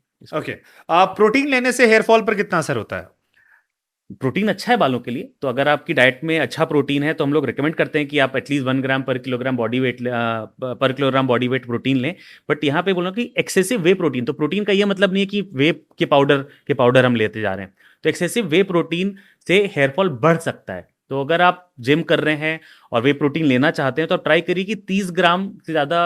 प्रोटीन लेने से हेयर फॉल पर कितना असर होता है? प्रोटीन अच्छा है बालों के लिए, तो अगर आपकी डाइट में अच्छा प्रोटीन है तो हम लोग रिकमेंड करते हैं कि आप एटलीस्ट 1 ग्राम पर किलोग्राम बॉडी वेट प्रोटीन लें। बट यहाँ पे बोल रहा हूँ कि एक्सेसिव वे प्रोटीन, तो प्रोटीन का ये मतलब नहीं है कि वे के पाउडर हम लेते जा रहे हैं, तो एक्सेसिव वे प्रोटीन से हेयरफॉल बढ़ सकता है। तो अगर आप जिम कर रहे हैं और वे प्रोटीन लेना चाहते हैं तो ट्राई करिए कि 30 ग्राम से ज़्यादा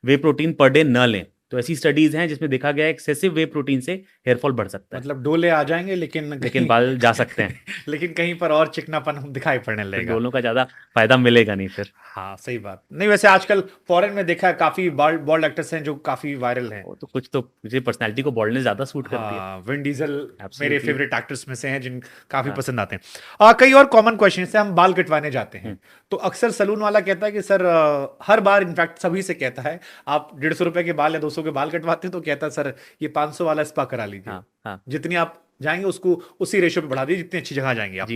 वे प्रोटीन पर डे न लें। तो ऐसी स्टडीज हैं जिसमें देखा गया है एक्सेसिव वे प्रोटीन से हेयरफॉल बढ़ सकता है। मतलब डोले आ जाएंगे लेकिन बाल जा सकते हैं लेकिन कहीं पर और चिकनापन दिखाई पड़ने लगेगा, डोलों का ज्यादा फायदा मिलेगा नहीं फिर। हाँ सही बात। नहीं वैसे आजकल फॉरेन में देखा है काफी बॉल्ड एक्टर्स हैं जो काफी वायरल हैं। तो कुछ तो मुझे पर्सनालिटी को बॉल्डनेस ज्यादा सूट करती है। विन डीजल मेरे फेवरेट एक्टर्स में से हैं जिन काफी पसंद आते हैं। कई और कॉमन क्वेश्चन से हम बाल कटवाने जाते हैं तो अक्सर सलून वाला कहता है कि सर, हर बार इनफैक्ट सभी से कहता है, आप 150 रुपए के बाल या 200 के बाल कटवाते हैं तो कहता है सर ये 500 वाला स्पा करा लीजिए। जितनी आप जाएंगे उसको उसी रेशो पे बढ़ा दीजिए जितनी अच्छी जगह जाएंगे आप।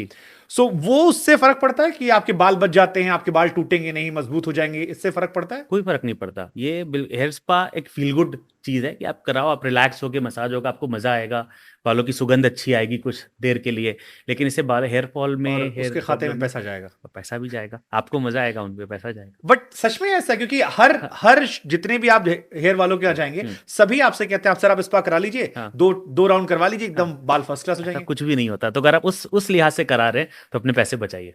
सो वो उससे फर्क पड़ता है कि आपके बाल बच जाते हैं, आपके बाल टूटेंगे नहीं, मजबूत हो जाएंगे, इससे फर्क पड़ता है? कोई फर्क नहीं पड़ता। ये हेयर स्पा एक फील गुड चीज है कि आप कराओ, आप रिलैक्स होके मसाज होगा, आपको मजा आएगा, बालों की सुगंध अच्छी आएगी कुछ देर के लिए, लेकिन इससे बाल हेयर फॉल में उसके खाते में पैसा जाएगा, पैसा भी जाएगा, आपको मजा आएगा, उन पे पैसा जाएगा। बट सच में ऐसा, क्योंकि हर जितने भी आप हेयर वालों के यहाँ जाएंगे सभी आपसे कहते हैं आप सर आप स्पा करा लीजिए, दो राउंड करवा लीजिए, एकदम बाल फर्स्ट क्लास हो जाएंगे। कुछ भी नहीं होता। तो अगर आप उस लिहाज से करा रहे हैं तो अपने पैसे बचाइए।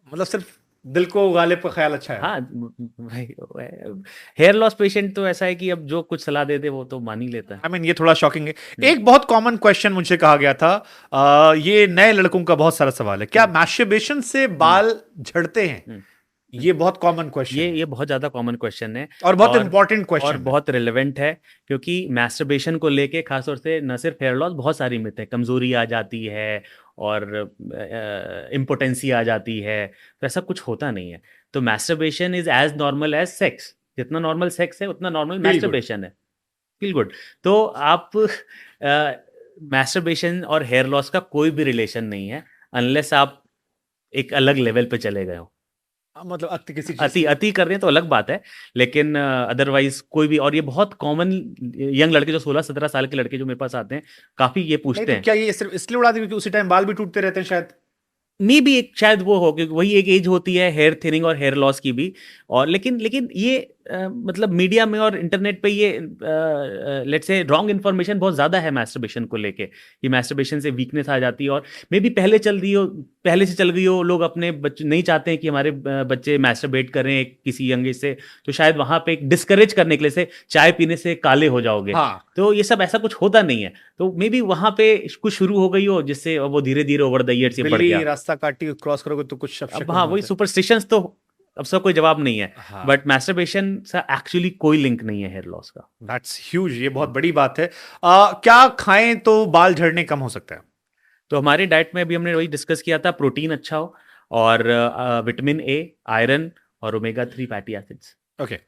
मतलब सिर्फ दिल को गालिब का ख्याल अच्छा है। हाँ भाई, हेयर लॉस पेशेंट तो ऐसा है कि अब जो कुछ सलाह दे दे वो तो मान ही लेता है। I mean, ये थोड़ा शॉकिंग है। एक बहुत कॉमन क्वेश्चन मुझसे कहा गया था, ये नए लड़कों का बहुत सारा सवाल है, क्या मैस्टरबेशन से बाल झड़ते हैं? ये बहुत कॉमन क्वेश्चन, ये बहुत ज्यादा कॉमन क्वेश्चन है और बहुत इंपॉर्टेंट क्वेश्चन और बहुत रिलेवेंट है, क्योंकि मैस्टरबेशन को लेके खासतौर से न सिर्फ हेयर लॉस, बहुत सारी मिथ है, कमजोरी आ जाती है और इम्पोटेंसी आ जाती है, तो ऐसा कुछ होता नहीं है। तो masturbation is as normal as sex, जितना नॉर्मल सेक्स है उतना नॉर्मल मैस्टरबेशन है। Feel good. तो आप मैस्टरबेशन और हेयर लॉस का कोई भी रिलेशन नहीं है अनलेस आप एक अलग लेवल पे चले गए हो। मतलब अति कर रहे हैं तो अलग बात है, लेकिन अदरवाइज कोई भी। और ये बहुत कॉमन, यंग लड़के जो 16-17 साल के लड़के जो मेरे पास आते हैं काफी ये पूछते हैं। क्या ये सिर्फ इसलिए उड़ाते क्योंकि उसी टाइम बाल भी टूटते रहते हैं शायद? मे भी एक शायद वो हो, क्योंकि वही एक एज होती है हेयर थिनिंग और हेयर लॉस की भी। और लेकिन ये मतलब मीडिया में और इंटरनेट पे ये लेट्स से रॉन्ग इन्फॉर्मेशन बहुत ज़्यादा है मैस्टरबेशन को लेके, कि मैस्टरबेशन से वीकनेस आ जाती है, और मे बी पहले से चल गई हो, लोग अपने बच्चे नहीं चाहते हैं कि हमारे बच्चे मैस्टरबेट करें किसी यंग एज से, तो शायद वहाँ पे एक डिस्करेज करने के लिए से चाय पीने से काले हो जाओगे। तो ये सब ऐसा कुछ होता नहीं है, तो मे बी वहाँ पे कुछ शुरू हो गई हो जिससे वो धीरे धीरे ओवर द ईयर से बढ़ गया। रास्ता काटी क्रॉस करोगे तो कुछ हाँ, वही सुपरस्टिशंस तो अब सब कोई जवाब नहीं है। बट मैस्टरबेशन से एक्चुअली कोई लिंक नहीं है हेयर लॉस का। दैट्स ह्यूज, ये बहुत बड़ी बात है। क्या खाएं तो बाल झड़ने कम हो सकता है? तो हमारे डाइट में अभी हमने वही डिस्कस किया था, प्रोटीन अच्छा हो और विटामिन ए, आयरन और ओमेगा 3 फैटी एसिड्स। ओके,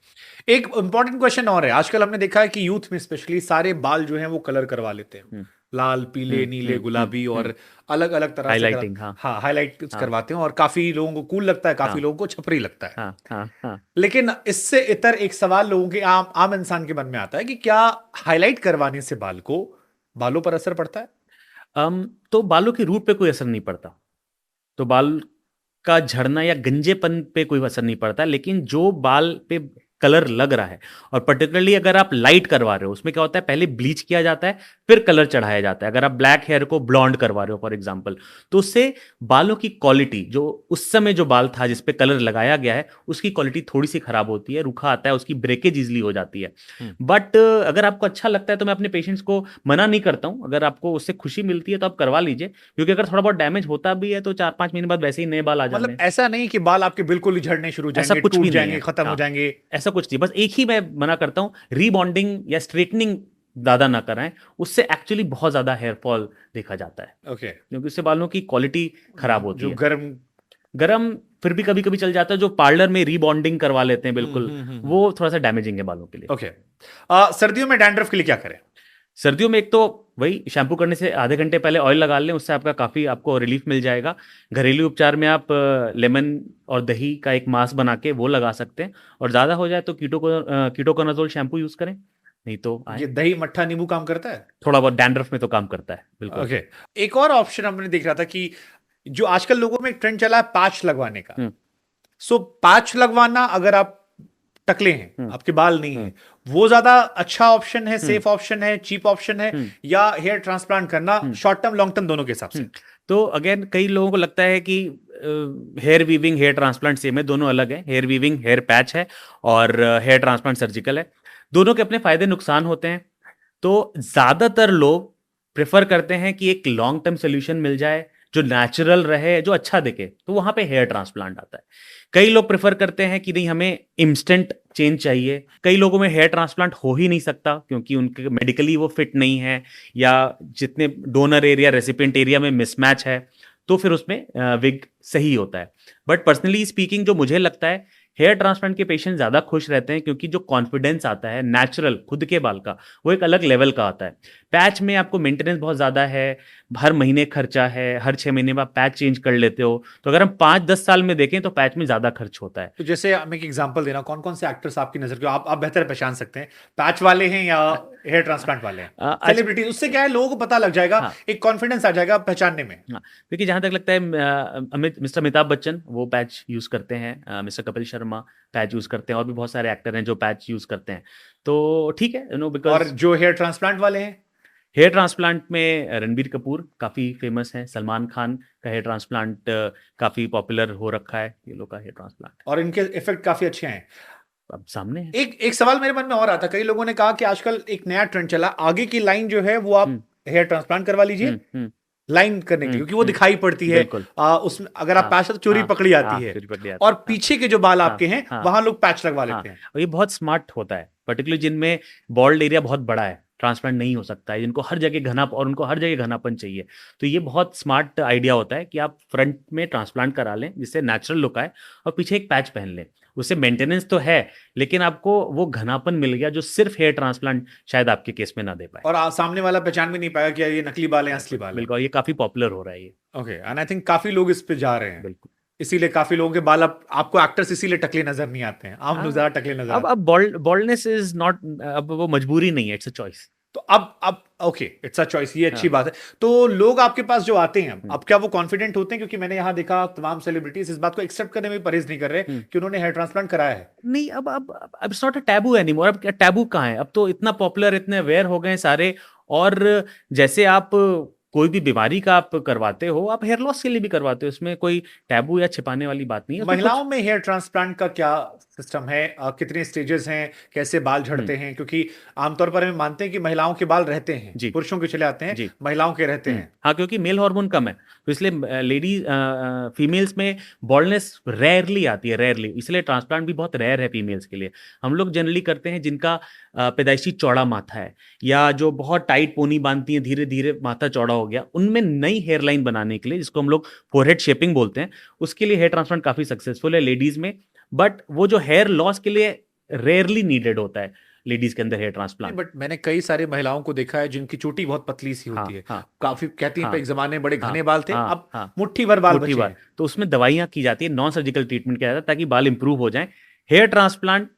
एक इंपॉर्टेंट क्वेश्चन और है, आजकल हमने देखा है कि यूथ में स्पेशली सारे बाल जो हैं वो कलर करवा लेते हैं। लाल, पीले, नीले, गुलाबी और अलग अलग तरह से हाईलाइटिंग, हाँ हाँ हाईलाइट हाँ करवाते हैं और काफी लोगों को कूल लगता है, काफी हाँ लोगों को छपरी लगता है। हाँ हाँ हाँ। लेकिन इससे इतर एक सवाल लोगों के आम आम इंसान के मन में आता है कि क्या हाईलाइट करवाने से बालों पर असर पड़ता है? तो बालों की रूट पे कोई असर नहीं पड़ता, तो बाल का झड़ना या गंजेपन पे कोई असर नहीं पड़ता, लेकिन जो बाल पे कलर लग रहा है, और पर्टिकुलरली अगर आप लाइट करवा रहे हो, उसमें क्या होता है, पहले ब्लीच किया जाता है, फिर कलर चढ़ाया जाता है। अगर आप ब्लैक हेयर को ब्लॉन्ड करवा रहे हो फॉर एग्जांपल, तो उससे बालों की क्वालिटी, जो उस समय जो बाल था जिस पे कलर लगाया गया है, उसकी क्वालिटी थोड़ी सी खराब होती है, रूखा आता है, उसकी ब्रेकेज इजिली हो जाती है। बट अगर आपको अच्छा लगता है तो मैं अपने पेशेंट्स को मना नहीं करता हूँ, अगर आपको उससे खुशी मिलती है तो आप करवा लीजिए, क्योंकि अगर थोड़ा बहुत डैमेज होता भी है तो 4-5 महीने बाद वैसे ही नए बाल आ जाने मतलब हैं। ऐसा नहीं कि बाल आपके बिल्कुल ही झड़ने शुरू हो ऐसा जाएंगे, कुछ टूट भी नहीं जाएंगे, है, खत्म हो हाँ, जाएंगे? ऐसा कुछ नहीं, बस एक ही मैं मना करता हूँ, रीबॉन्डिंग या स्ट्रेटनिंग ज्यादा ना कराएं, उससे एक्चुअली बहुत ज्यादा हेयर फॉल देखा जाता है, ओके। क्योंकि उससे बालों की क्वालिटी खराब होती जो है। गर्म गरम फिर भी कभी कभी चल जाता है, जो पार्लर में रीबॉन्डिंग करवा लेते हैं बिल्कुल, वो थोड़ा सा डैमेजिंग है बालों के लिए। ओके। सर्दियों में डैंड्रफ के लिए क्या करें? सर्दियों में एक तो वही शैम्पू करने से आधे घंटे पहले ऑयल लगा लें, उससे आपका काफ़ी आपको रिलीफ मिल जाएगा। घरेलू उपचार में आप लेमन और दही का एक मास्क बना के वो लगा सकते हैं, और ज़्यादा हो जाए तो कीटोकोनाजोल शैम्पू यूज़ करें, नहीं तो आए। ये दही मट्ठा नींबू काम करता है? थोड़ा बहुत डैंड्रफ में तो काम करता है बिल्कुल। ओके। एक और ऑप्शन हमने देख रहा था कि जो आजकल लोगों में एक ट्रेंड चला है पैच लगवाने का। हम्म सो पैच लगवाना, अगर आप टकले हैं, हम्म आपके बाल नहीं हम्म है, वो ज्यादा अच्छा ऑप्शन है, हम्म सेफ ऑप्शन है, चीप ऑप्शन है, हम्म या हेयर ट्रांसप्लांट करना हम्म शॉर्ट टर्म लॉन्ग टर्म दोनों के हिसाब से? तो अगेन कई लोगों को लगता है कि hair weaving hair transplant same है, दोनों अलग है। हेयर वीविंग हेयर पैच है, और हेयर ट्रांसप्लांट सर्जिकल है। दोनों के अपने फायदे नुकसान होते हैं। तो ज्यादातर लोग प्रेफर करते हैं कि एक लॉन्ग टर्म सोल्यूशन मिल जाए, जो नेचुरल रहे, जो अच्छा दिखे, तो वहां पे हेयर ट्रांसप्लांट आता है। कई लोग प्रेफर करते हैं कि नहीं, हमें इंस्टेंट चेंज चाहिए। कई लोगों में हेयर ट्रांसप्लांट हो ही नहीं सकता क्योंकि उनके मेडिकली वो फिट नहीं है, या जितने डोनर एरिया रेसिपिएंट एरिया में मिसमैच है, तो फिर उसमें विग सही होता है। बट पर्सनली स्पीकिंग, जो मुझे लगता है, हेयर ट्रांसप्लांट के पेशेंट ज्यादा खुश रहते हैं, क्योंकि जो कॉन्फिडेंस आता है नेचुरल खुद के बाल का, वो एक अलग लेवल का आता है। पैच में आपको मेंटेनेंस बहुत ज्यादा है, हर महीने खर्चा है, हर 6 महीने बाद पैच चेंज कर लेते हो, तो अगर हम 5-10 साल में देखें तो पैच में ज्यादा खर्च होता है। तो जैसे मैं एक एग्जांपल देना, कौन कौन से एक्टर्स आपकी नजर के आप बेहतर पहचान सकते हैं, पैच वाले हैं या हेयर ट्रांसप्लांट वाले हैं? सेलिब्रिटी, उससे क्या है, लोगों को पता लग जाएगा, हाँ एक कॉन्फिडेंस आ जाएगा पहचानने में। हाँ, क्योंकि जहां तक लगता है मिस्टर अमिताभ बच्चन वो पैच यूज करते हैं, mister Kapil Sharma patch use करते हैं, और भी बहुत सारे एक्टर हैं जो पैच यूज करते हैं, तो ठीक है, और बिकॉज जो हेयर ट्रांसप्लांट वाले हैं? हेयर ट्रांसप्लांट में रणबीर कपूर काफ़ी फेमस है, सलमान खान का हेयर ट्रांसप्लांट काफ़ी पॉपुलर हो रखा है, ये लोग का हेयर ट्रांसप्लांट और इनके इफेक्ट काफी अच्छे हैं। अब सामने है। एक एक सवाल मेरे मन में और आता, कई लोगों ने कहा कि आजकल एक नया ट्रेंड चला, आगे की लाइन जो है वो आप हेयर ट्रांसप्लांट करवा लीजिए लाइन करने के लिए, क्योंकि वो दिखाई पड़ती है। बिल्कुल। उसमें अगर आप पैच तो चोरी पकड़ी आती है, चोरी पकड़ी आती और है, पीछे के जो बाल आपके हैं हाँ, वहां लोग पैच लगवा हाँ, लेते हैं। और ये बहुत स्मार्ट होता है, पर्टिकुलरली जिनमें बॉल्ड एरिया बहुत बड़ा है, ट्रांसप्लांट नहीं हो सकता है, जिनको हर जगह घना, और उनको हर जगह घनापन चाहिए, तो ये बहुत स्मार्ट आइडिया होता है कि आप फ्रंट में ट्रांसप्लांट करा लें जिससे नेचुरल लुक आए, और पीछे एक पैच पहन लें। उससे मेंटेनेंस तो है, लेकिन आपको वो घनापन मिल गया जो सिर्फ हेयर ट्रांसप्लांट शायद आपके केस में ना दे पाए। और सामने वाला पहचान भी नहीं पाएगा कि ये नकली बाल है, असली बाल है। बिल्कुल, ये काफी पॉपुलर हो रहा है ये। ओके, एंड आई थिंक काफी लोग इस पे जा रहे हैं। बिल्कुल, इसीलिए काफी लोगों के बाल, अब आपको एक्टर्स इसीलिए टकले नजर नहीं आते हैं, आम लोग ज्यादा टकले नजर आते हैं। अब बॉल्डनेस इज नॉट, अब वो मजबूरी नहीं है, इट्स अ चॉइस। तो अब ओके, इट्स अ चॉइस, ये अच्छी बात है। तो लोग आपके पास जो आते हैं, अब क्या वो कॉन्फिडेंट होते हैं? क्योंकि मैंने यहां देखा तमाम सेलिब्रिटीज इस बात को एक्सेप्ट करने में परहेज नहीं कर रहे कि उन्होंने हेयर ट्रांसप्लांट कराया है। नहीं, अब it's not a taboo anymore. अब क्या टैबू कहाँ है, अब तो इतना पॉपुलर, इतने अवेयर हो गए सारे। और जैसे आप कोई भी बीमारी का आप करवाते हो, आप हेयर लॉस के लिए भी करवाते हो, इसमें कोई टैबू या छिपाने वाली बात नहीं है। महिलाओं में हेयर ट्रांसप्लांट का क्या सिस्टम है? कितने स्टेजेस हैं, कैसे बाल झड़ते हैं? क्योंकि आमतौर पर हम मानते हैं कि महिलाओं के बाल रहते हैं, जी, पुरुषों के चले आते हैं, जी, महिलाओं के रहते हैं। हाँ, क्योंकि मेल हार्मोन कम है, तो इसलिए लेडीज फीमेल्स में बॉल्डनेस रेयरली आती है, रेयरली, इसलिए ट्रांसप्लांट भी बहुत रेयर है फीमेल्स के लिए। हम लोग जनरली करते हैं जिनका पैदाइशी चौड़ा माथा है, या जो बहुत टाइट पोनी बांधती हैं, धीरे धीरे माथा चौड़ा हो गया, उनमें नई हेयर लाइन बनाने के लिए, जिसको हम लोग फोरहेड शेपिंग बोलते हैं, उसके लिए हेयर ट्रांसप्लांट काफी सक्सेसफुल है लेडीज में। बट वो जो हेयर लॉस के लिए रेयरली नीडेड होता है, लेडीज के अंदर हेयर ट्रांसप्लांट। बट मैंने कई सारी महिलाओं को देखा है जिनकी चोटी बहुत पतली सी होती है, हाँ, काफी कहती हैं हाँ, एक जमाने में बड़े हाँ, घने बाल थे, हाँ, अब हाँ, मुट्ठी भर बाल मुट्ठी बचे भर। हैं। तो उसमें दवाइयां की जाती है, नॉन सर्जिकल ट्रीटमेंट किया जाता है ताकि बाल इंप्रूव हो जाए। हेयर ट्रांसप्लांट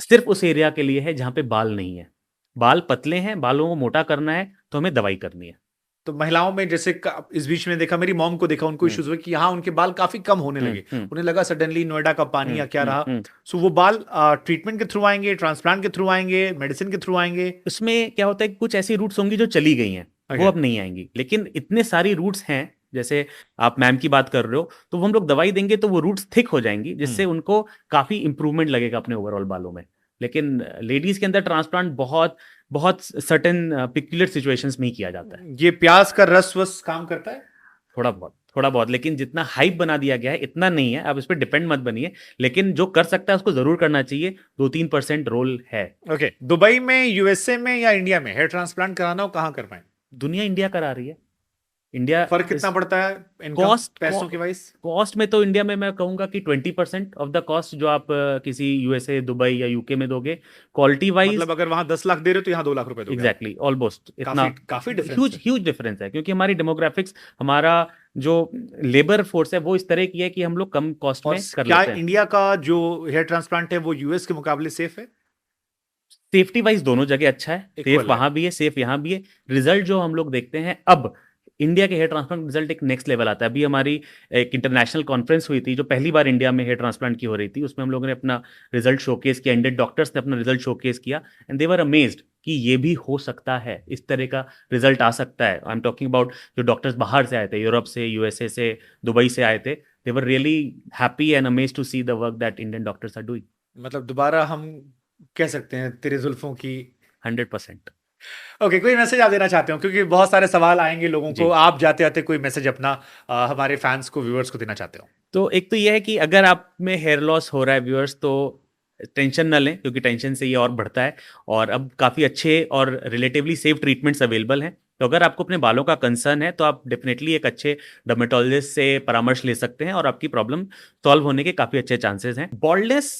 सिर्फ उस एरिया के लिए है जहां पे बाल नहीं है। बाल पतले हैं, बालों को मोटा करना है तो हमें दवाई करनी है। तो महिलाओं में जैसे इस बीच में देखा, मेरी मॉम को देखा, उनको इश्यूज हुए कि यहाँ उनके बाल काफी कम होने लगे, उन्हें लगा सडनली नोएडा का पानी या क्या रहा। सो वो बाल ट्रीटमेंट के थ्रू आएंगे, ट्रांसप्लांट के थ्रू आएंगे, मेडिसिन के थ्रू आएंगे? उसमें क्या होता है कि कुछ ऐसी रूट्स होंगी जो चली गई हैं, वो अब नहीं आएंगी, लेकिन इतने सारी रूट्स हैं, जैसे आप मैम की बात कर रहे हो, तो वो हम लोग दवाई देंगे तो वो रूट्स थिक हो जाएंगी, जिससे उनको काफी इंप्रूवमेंट लगेगा अपने ओवरऑल बालों में। लेकिन लेडीज के अंदर ट्रांसप्लांट बहुत बहुत सर्टेन पिक्युलर सिचुएशंस में ही किया जाता है। ये प्याज का रस वस काम करता है? थोड़ा बहुत, लेकिन जितना हाइप बना दिया गया है इतना नहीं है। आप इस पर डिपेंड मत बनिए, लेकिन जो कर सकता है उसको जरूर करना चाहिए। 2-3% रोल है। ओके, दुबई में, यूएसए में या इंडिया में हेयर ट्रांसप्लांट कराना हो, कहाँ कर पाए? दुनिया इंडिया करा रही है। इंडिया फर्क कितना पड़ता है इनकम पैसों के वाइज? कॉस्ट में तो इंडिया में मैं कहूंगा कि 20% ऑफ द कॉस्ट जो आप किसी यूएसए, दुबई या यूके में दोगे, क्वालिटी वाइज। मतलब अगर वहां 10 लाख दे रहे हो तो यहाँ 2 लाख रुपए दोगे? एग्जैक्टली, ऑलमोस्ट इतना। काफी ह्यूज डिफरेंस है, क्योंकि हमारी डेमोग्राफिक्स, हमारा जो लेबर फोर्स है वो इस तरह की है कि हम लोग कम कॉस्ट में कर क्या लेते हैं। इंडिया का जो हेयर ट्रांसप्लांट है वो यूएस के मुकाबले सेफ है? सेफ्टी वाइज दोनों जगह अच्छा है, सेफ वहां भी है, सेफ यहाँ भी है। रिजल्ट जो हम लोग देखते हैं अब, इंडिया के हेयर ट्रांसप्लांट रिजल्ट एक नेक्स्ट लेवल आता है। अभी हमारी एक इंटरनेशनल कॉन्फ्रेंस हुई थी जो पहली बार इंडिया में हेयर ट्रांसप्लांट की हो रही थी, उसमें हम लोगों ने अपना रिजल्ट शोकेस किया, इंडियन डॉक्टर्स ने अपना रिजल्ट शोकेस किया, एंड दे वर अमेज्ड कि ये भी हो सकता है, इस तरह का रिजल्ट आ सकता है। आई एम टॉकिंग अबाउट जो डॉक्टर्स बाहर से आए थे, यूरोप से, यूएसए से, दुबई से आए थे, they were really happy and amazed to see the work that Indian doctors are doing. मतलब दोबारा हम कह सकते हैं तेरे जुल्फों की 100%। ओके, कोई मैसेज आप देना चाहते हो? क्योंकि बहुत सारे सवाल आएंगे लोगों को, आप जाते आते कोई मैसेज अपना हमारे फैंस को, व्यूअर्स को देना चाहते हो? तो एक तो यह है कि अगर आप में हेयर लॉस हो रहा है व्यूअर्स, तो टेंशन ना लें, क्योंकि टेंशन से ये और बढ़ता है। और अब काफ़ी अच्छे और रिलेटिवली सेफ ट्रीटमेंट्स अवेलेबल हैं। तो अगर आपको अपने बालों का कंसर्न है तो आप डेफिनेटली एक अच्छे डर्मेटोलॉजिस्ट से परामर्श ले सकते हैं और आपकी प्रॉब्लम सॉल्व होने के काफ़ी अच्छे चांसेस हैं। बॉल्डनेस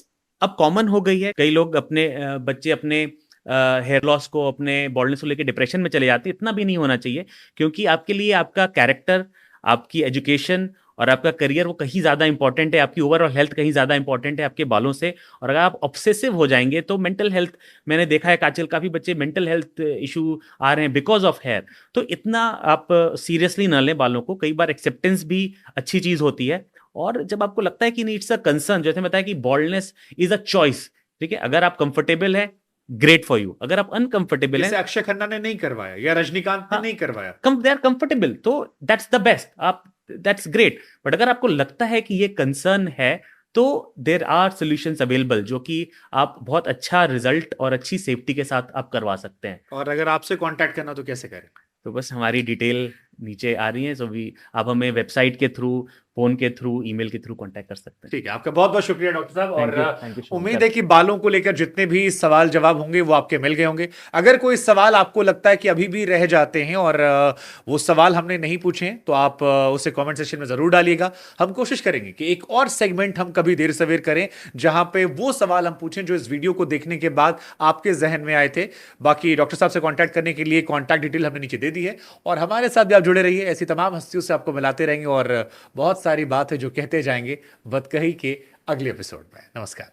अब कॉमन हो गई है, कई लोग अपने बच्चे अपने हेयर लॉस को, अपने बॉल्डनेस को लेकर डिप्रेशन में चले जाते हैं। इतना भी नहीं होना चाहिए, क्योंकि आपके लिए आपका कैरेक्टर, आपकी एजुकेशन और आपका करियर वो कहीं ज़्यादा इंपॉर्टेंट है, आपकी ओवरऑल हेल्थ कहीं ज़्यादा इंपॉर्टेंट है आपके बालों से। और अगर आप ऑब्सेसिव हो जाएंगे तो मेंटल हेल्थ, मैंने देखा है कि आजकल काफ़ी बच्चे मेंटल हेल्थ इशू आ रहे हैं बिकॉज ऑफ हेयर। तो इतना आप सीरियसली ना लें बालों को। कई बार एक्सेप्टेंस भी अच्छी चीज़ होती है, और जब आपको लगता है कि नहीं, इट्स अ कंसर्न, जैसे बताया कि बॉल्डनेस इज अ चॉइस, ठीक है। अगर आप कंफर्टेबल है, ग्रेट फॉर यू। अगर आप अनकंफर्टेबल है, अक्षय खन्ना ने नहीं करवाया या रजनीकांत ने नहीं करवाया, दे आर कंफर्टेबल, तो दैट्स द बेस्ट, आप दैट्स ग्रेट। बट अगर आपको लगता है कि ये कंसर्न है, तो देर आर सॉल्यूशंस अवेलेबल जो कि आप बहुत अच्छा रिजल्ट और अच्छी सेफ्टी के साथ आप करवा सकते हैं। और अगर आपसे कांटेक्ट करना तो कैसे करें? तो बस हमारी डिटेल नीचे आ रही है, सो भी आप हमें वेबसाइट के थ्रू, फोन के थ्रू, ईमेल के थ्रू कांटेक्ट कर सकते हैं। ठीक है, आपका बहुत बहुत शुक्रिया डॉक्टर साहब। और you, उम्मीद है कि बालों को लेकर जितने भी सवाल जवाब होंगे वो आपके मिल गए होंगे। अगर कोई सवाल आपको लगता है कि अभी भी रह जाते हैं और वो सवाल हमने नहीं पूछे हैं, तो आप उसे कमेंट सेक्शन में जरूर डालिएगा। हम कोशिश करेंगे कि एक और सेगमेंट हम कभी देर सवेर करें जहां पे वो सवाल हम पूछें जो इस वीडियो को देखने के बाद आपके जहन में आए थे। बाकी डॉक्टर साहब से कॉन्टैक्ट करने के लिए कॉन्टैक्ट डिटेल हमने नीचे दे दी है, और हमारे साथ भी आप जुड़े रहिए। ऐसी तमाम हस्तियों से आपको मिलाते रहेंगे और बहुत सारी बात है जो कहते जाएंगे बतकही के अगले एपिसोड में। नमस्कार।